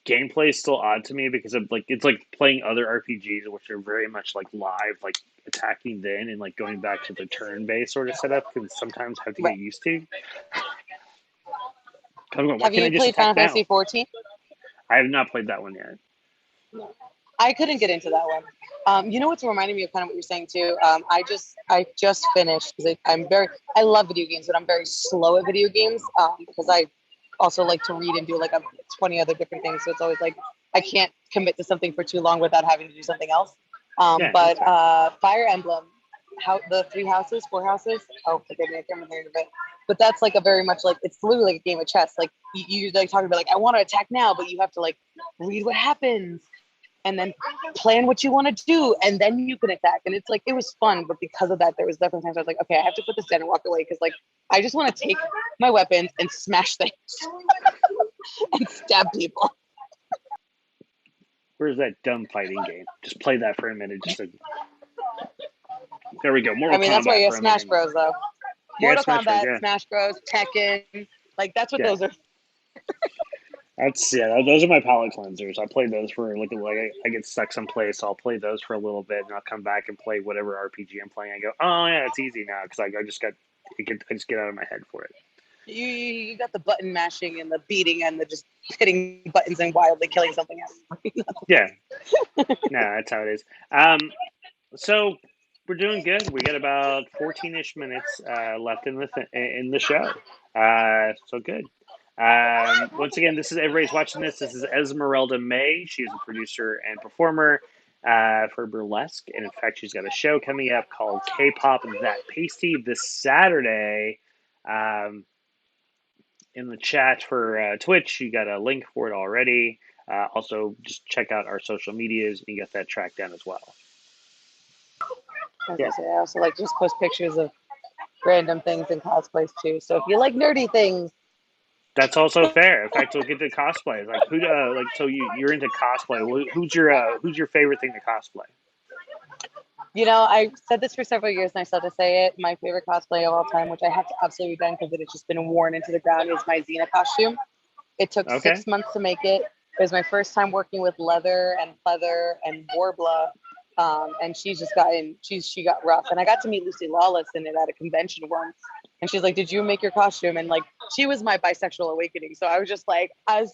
Gameplay is still odd to me because of like it's like playing other RPGs, which are very much like live, like attacking then and like going back to the turn based sort of setup can sometimes have to get Right. used to. I'm going, why Have can't I you just played attack Final now? Fantasy 14? I have not played that one yet. I couldn't get into that one. You know what's reminding me of kind of what you're saying too? I just finished because I love video games, but I'm very slow at video games because I also like to read and do like 20 other different things. So it's always like I can't commit to something for too long without having to do something else. Yeah, But that's fair. Fire Emblem, how the four houses. Oh, forgive me, I can't remember the name of it. But that's like a very much like it's literally like a game of chess. Like you like talking about like I want to attack now, but you have to like read what happens and then plan what you want to do, and then you can attack. And it's like it was fun, but because of that, there was definitely times I was like, okay, I have to put this down and walk away because like I just want to take my weapons and smash things and stab people. Where's that dumb fighting game? Just play that for a minute. There we go. I Mortal mean, that's why you Kombat have for a Smash minute. Bros. Though. Yeah, Mortal Smash Bros. Kombat, Yeah, Smash Bros, Tekken, like that's what yeah. those are. Those are my palate cleansers. I play those for like I get stuck someplace, so I'll play those for a little bit, and I'll come back and play whatever RPG I'm playing. I go, oh yeah, it's easy now because I just get out of my head for it. You got the button mashing and the beating and the just hitting buttons and wildly killing something else. Yeah, no, that's how it is. So we're doing good. We got about 14-ish minutes left in the show. So good. Once again, this is everybody's watching this. This is Esmerelda May. She is a producer and performer for burlesque, and in fact, she's got a show coming up called K-pop That Pasty this Saturday. Um, in the chat for Twitch, you got a link for it already. Also, just check out our social medias, and you got that tracked down as well. I also like just post pictures of random things in cosplays too. So if you like nerdy things, that's also fair. In fact, we'll get to cosplay. Like so you're into cosplay. Who's your favorite thing to cosplay? you know, I said this for several years and I still have to say it. My favorite cosplay of all time, which I have to absolutely done because it has just been worn into the ground, is my Xena costume. It took Okay. 6 months to make it. It was my first time working with leather and pleather and warbler. And she got rough. And I got to meet Lucy Lawless in it at a convention once. And she's like, did you make your costume? And like, she was my bisexual awakening. So I was just like, like,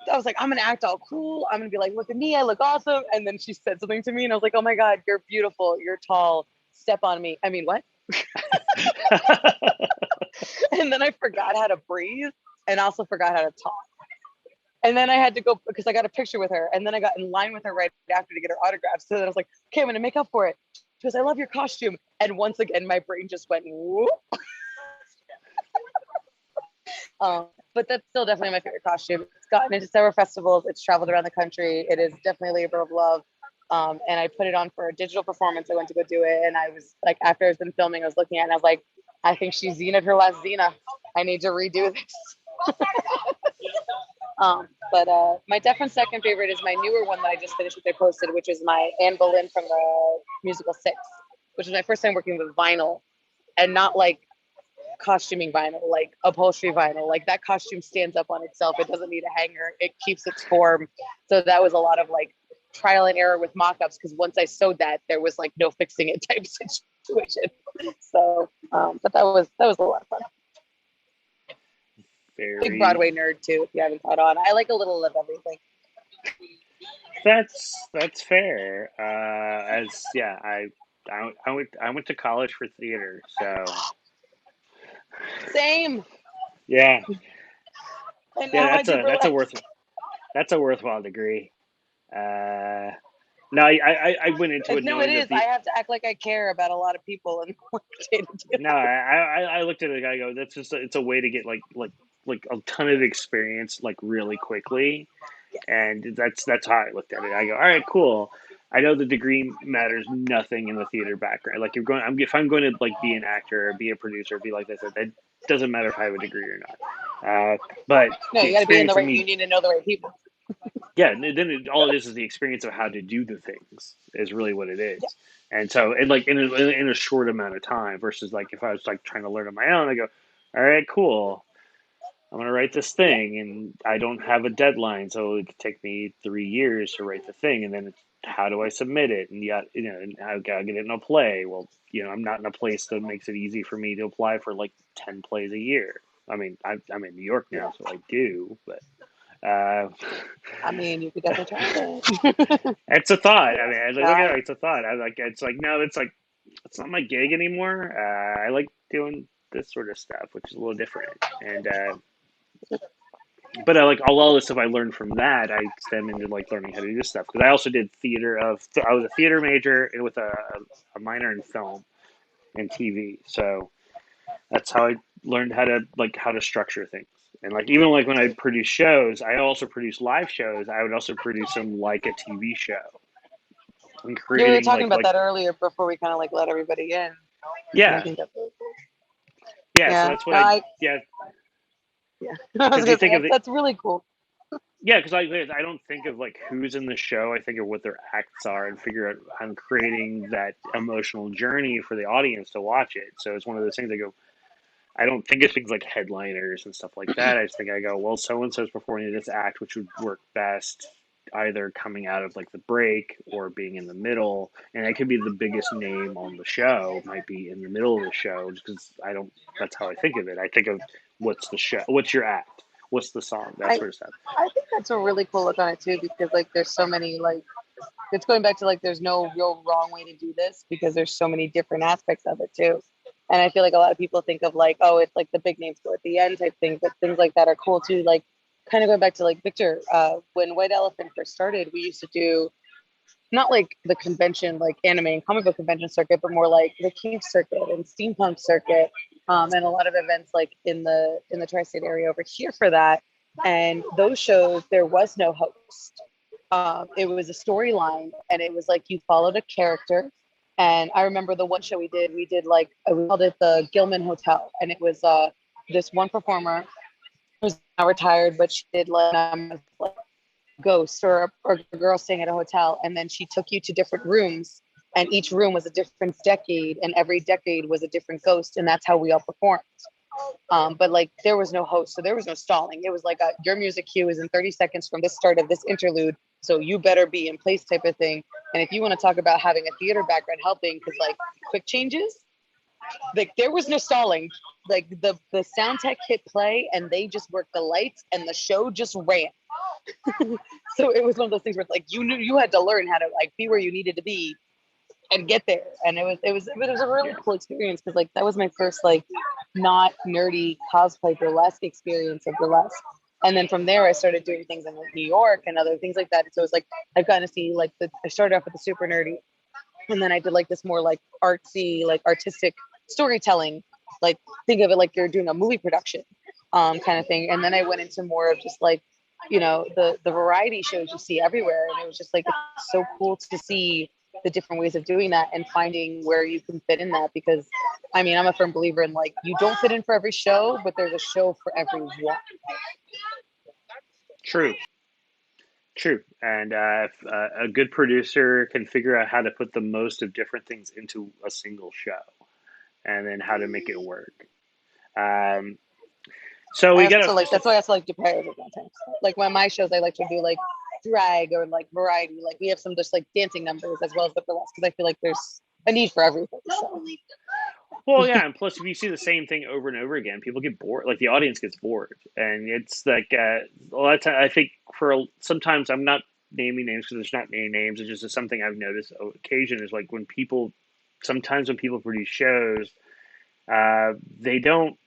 I was like, I'm gonna act all cool. I'm gonna be like, look at me, I look awesome. And then she said something to me, and I was like, oh my god, you're beautiful, you're tall. Step on me. I mean, what? And then I forgot how to breathe, and also forgot how to talk. And then I had to go because I got a picture with her, and then I got in line with her right after to get her autograph. So then I was like, okay, I'm gonna make up for it. She goes, I love your costume. And once again, my brain just went whoop. But that's still definitely my favorite costume. It's gotten into several festivals. It's traveled around the country. It is definitely a labor of love. And I put it on for a digital performance. I went to go do it. And I was like, after I was done filming, I was looking at it and I was like, I think she's Xena'd her last Xena. I need to redo this. But my definite second favorite is my newer one that I just finished, which I posted, which is my Anne Boleyn from the musical Six, which is my first time working with vinyl and not like costuming vinyl, like upholstery vinyl. Like that costume stands up on itself. It doesn't need a hanger. It keeps its form. So that was a lot of like trial and error with mock-ups because once I sewed that, there was like no fixing it type situation. So, but that was a lot of fun. Big Broadway nerd too, if you haven't caught on. I like a little of everything. That's fair. I went to college for theater, so Same. yeah, And now I do burlesque. that's a worthwhile degree. No, I went into it No, knowing it is. that I have to act like I care about a lot of people and no, I looked at it. I go, that's just it's a way to get like a ton of experience like really quickly, and that's how I looked at it. I go, all right, cool. I know the degree matters nothing in the theater background. Like if I'm going to like be an actor, or be a producer, be like this, that doesn't matter if I have a degree or not. But no, the you got to be in the experience of right. me, You need to know the right people. yeah, then all it is the experience of how to do the things is really what it is. Yeah. And so, and like in a short amount of time versus like if I was like trying to learn on my own, I go, all right, cool. I'm gonna write this Yeah. thing, and I don't have a deadline, so it could take me 3 years to write the thing, and then how do I submit it? And yet, and I gotta get it in a play. Well, I'm not in a place that makes it easy for me to apply for like 10 plays a year. I mean, I'm in New York now, so I do, but I mean, you could definitely try it. it's a thought. I mean, I look at Try. it, it's a thought. It's like, no, it's not my gig anymore. I like doing this sort of stuff, which is a little different. And, but I like all the stuff I learned from that. I stem into like learning how to do this stuff because I also did theater. I was a theater major with a minor in film and TV. So that's how I learned how to structure things. And like even like when I produce shows, I also produce live shows. I would also produce them like a TV show and You were creating talking about like that earlier before we kind of like let everybody in. And I yeah, think that's really cool. yeah. So Yeah. that's what No, yeah, yeah. I was because you gonna say think of it. that's really cool. Yeah, because I don't think of like who's in the show. I think of what their acts are and figure out I'm creating that emotional journey for the audience to watch it. So it's one of those things I go, I don't think of things like headliners and stuff like that. I go, well, so and so's performing this act, which would work best either coming out of like the break or being in the middle. And it could be the biggest name on the show, might be in the middle of the show, just because I don't, that's how I think of it. I think of what's the show, what's your act, what's the song, that I sort of stuff. I think that's a really cool look on it too, because like there's so many like it's going back to like there's no real wrong way to do this because there's so many different aspects of it too. And I feel like a lot of people think of like, oh, it's like the big names go at the end type thing, but things like that are cool too. Like kind of going back to like Victor, when White Elephant first started, we used to do not like the convention, like anime and comic book convention circuit, but more like the kink circuit and steampunk circuit, and a lot of events like in the tri-state area over here for that. And those shows, there was no host. It was a storyline, and it was like you followed a character. And I remember the one show we did like we called it the Gilman Hotel, and it was this one performer who's now retired, but she did like ghost or a girl staying at a hotel, and then she took you to different rooms, and each room was a different decade, and every decade was a different ghost, and that's how we all performed. But like there was no host, so there was no stalling. It was like your music cue is in 30 seconds from the start of this interlude, so you better be in place type of thing. And if you want to talk about having a theater background helping, because like quick changes, like there was no stalling. Like the sound tech hit play and they just worked the lights and the show just ran. So it was one of those things where it's like you knew you had to learn how to like be where you needed to be and get there. And it was a really cool experience because like that was my first like not nerdy cosplay burlesque experience of burlesque. And then from there I started doing things in like New York and other things like that. And so it was like I've gotten to see like I started off with the super nerdy, and then I did like this more like artsy, like artistic storytelling. Like think of it like you're doing a movie production, kind of thing. And then I went into more of just like, the variety shows you see everywhere. And it was just like it's so cool to see the different ways of doing that and finding where you can fit in that. Because I mean, I'm a firm believer in like you don't fit in for every show, but there's a show for everyone. True. True. And if a good producer can figure out how to put the most of different things into a single show and then how to make it work. Um, so I we got also to like that's why I also like to pair it sometimes. Like when my shows, I like to do like drag or like variety. Like we have some just like dancing numbers as well as the burlesque because I feel like there's a need for everything. So. well, yeah, and plus if you see the same thing over and over again, people get bored. Like the audience gets bored, and it's like a lot of time. I think sometimes I'm not naming names because there's not any names. It's just something I've noticed. Occasion is like when people sometimes when people produce shows, they don't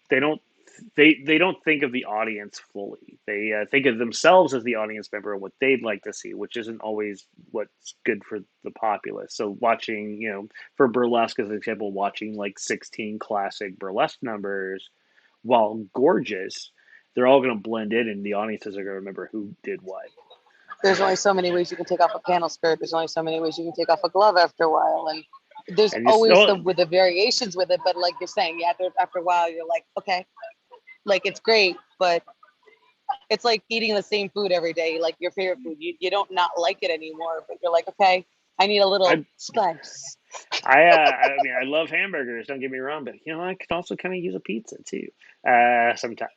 they don't think of the audience fully. They think of themselves as the audience member and what they'd like to see, which isn't always what's good for the populace. So watching, for burlesque as an example, watching like 16 classic burlesque numbers, while gorgeous, they're all going to blend in, and the audiences are going to remember who did what. There's only so many ways you can take off a panel skirt. There's only so many ways you can take off a glove after a while, and there's And always the variations with it. But like you're saying, yeah, after a while, you're like, okay, like it's great, but it's like eating the same food every day, like your favorite food. You don't not like it anymore, but you're like, okay, I need a little I spice. I mean, I love hamburgers. Don't get me wrong, but I can also kind of use a pizza too, sometimes.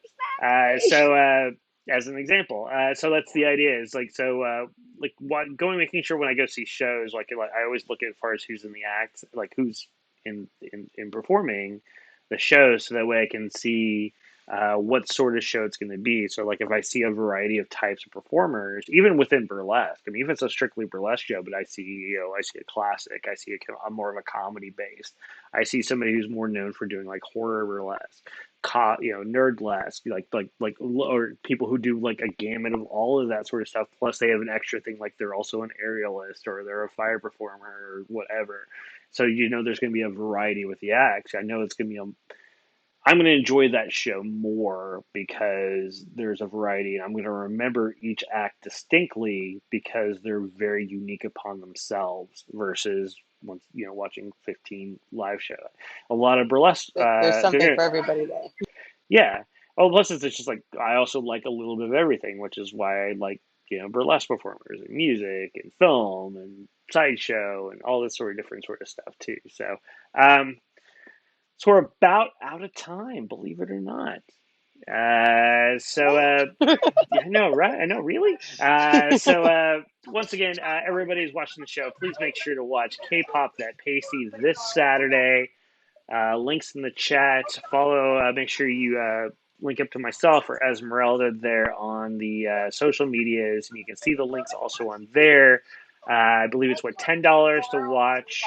So as an example. So that's the idea. Is like so like what going making sure when I go see shows like I always look at as far as who's in the act, like who's in performing the show, so that way I can see what sort of show it's going to be. So like if I see a variety of types of performers, even within burlesque, I mean, if it's a strictly burlesque show, but I see I see a classic, I see a more of a comedy based. I see somebody who's more known for doing like horror burlesque nerdlesque, or people who do like a gamut of all of that sort of stuff. Plus, they have an extra thing like they're also an aerialist or they're a fire performer or whatever. So there's going to be a variety with the acts. I know it's going to be I'm going to enjoy that show more because there's a variety, and I'm going to remember each act distinctly because they're very unique upon themselves versus once watching 15 live show. A lot of burlesque, There's something for everybody there. yeah. Oh, plus it's just like I also like a little bit of everything, which is why I like burlesque performers and music and film and sideshow and all this sort of different sort of stuff too. Um, so we're about out of time, believe it or not. Yeah, I know, right? I know, really. Once again, everybody's watching the show. Please make sure to watch K-pop that Pasty this Saturday. Links in the chat. Follow. Make sure you link up to myself or Esmerelda there on the social medias, and you can see the links also on there. I believe it's $10 to watch,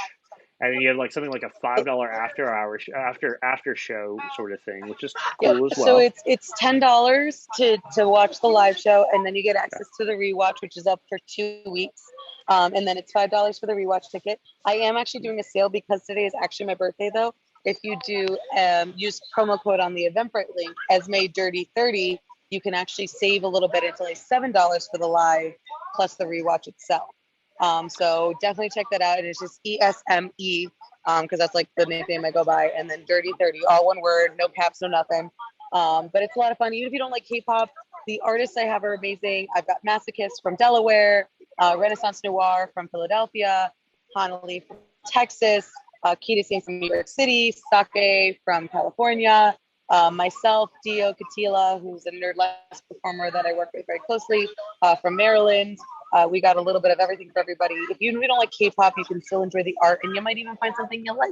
and then you have like something like a $5 after show sort of thing, which is Yep. cool as So well. it's $10 to watch the live show, and then you get access to the rewatch, which is up for 2 weeks. And then it's $5 for the rewatch ticket. I am actually doing a sale because today is actually my birthday, though. If you do use promo code on the Eventbrite link, Esme Dirty 30, you can actually save a little bit. It's only $7 for the live plus the rewatch itself. So definitely check that out. And it's just ESME because that's like the nickname I go by. And then Dirty 30, all one word, no caps, no nothing. But it's a lot of fun. Even if you don't like K-pop, the artists I have are amazing. I've got Masochist from Delaware, Renaissance Noir from Philadelphia, Hanali from Texas, Kita Singh from New York City, Sake from California, myself, Dio Katila, who's a nerdlesque performer that I work with very closely, from Maryland. We got a little bit of everything for everybody. If you don't like K-pop, you can still enjoy the art, and you might even find something you like.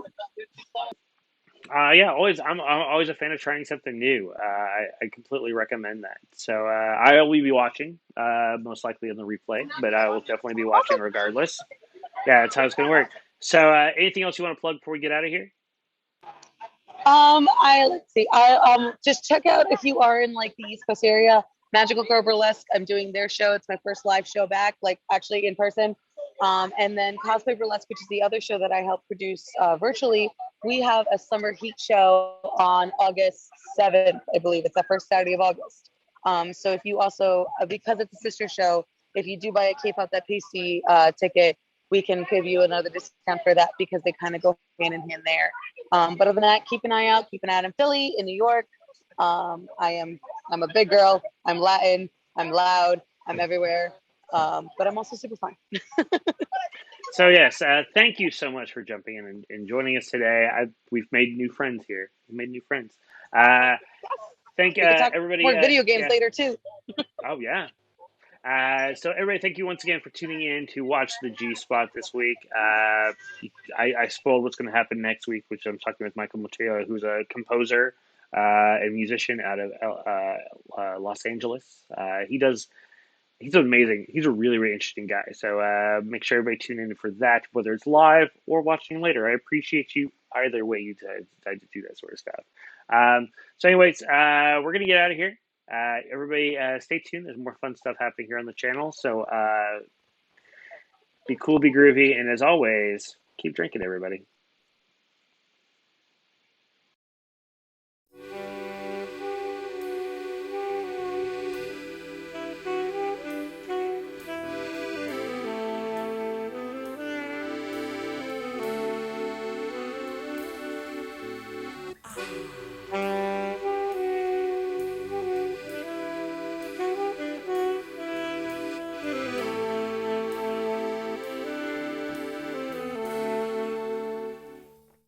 Yeah, always. I'm always a fan of trying something new. I completely recommend that. So I will be watching, most likely in the replay, but I will definitely be watching regardless. Yeah, that's how it's going to work. So anything else you want to plug before we get out of here? Let's see. I just check out if you are in like the East Coast area. Magical Girl Burlesque. I'm doing their show. It's my first live show back, like actually in person. And then Cosplay Burlesque, which is the other show that I help produce virtually. We have a summer heat show on August 7th, I believe. It's the first Saturday of August. So if you also, because it's a sister show, if you do buy a K-pop that pasty ticket, we can give you another discount for that because they kind of go hand in hand there. But other than that, keep an eye out. Keep an eye out in Philly, in New York. I'm a big girl. I'm Latin. I'm loud. I'm everywhere. But I'm also super fun. So yes, thank you so much for jumping in and joining us today. We've made new friends here. We've made new friends. Thank We can talk everybody. more video games later too. Oh yeah. So everybody, thank you once again for tuning in to watch the G Spot this week. I spoiled what's going to happen next week, which I'm talking with Michael Mateo, who's a composer and musician out of Los Angeles. He's amazing. He's a really, really interesting guy. So make sure everybody tune in for that, whether it's live or watching later. I appreciate you either way you decide to do that sort of stuff. Anyways, we're going to get out of here. Everybody stay tuned. There's more fun stuff happening here on the channel. So be cool, be groovy, and as always, keep drinking, everybody.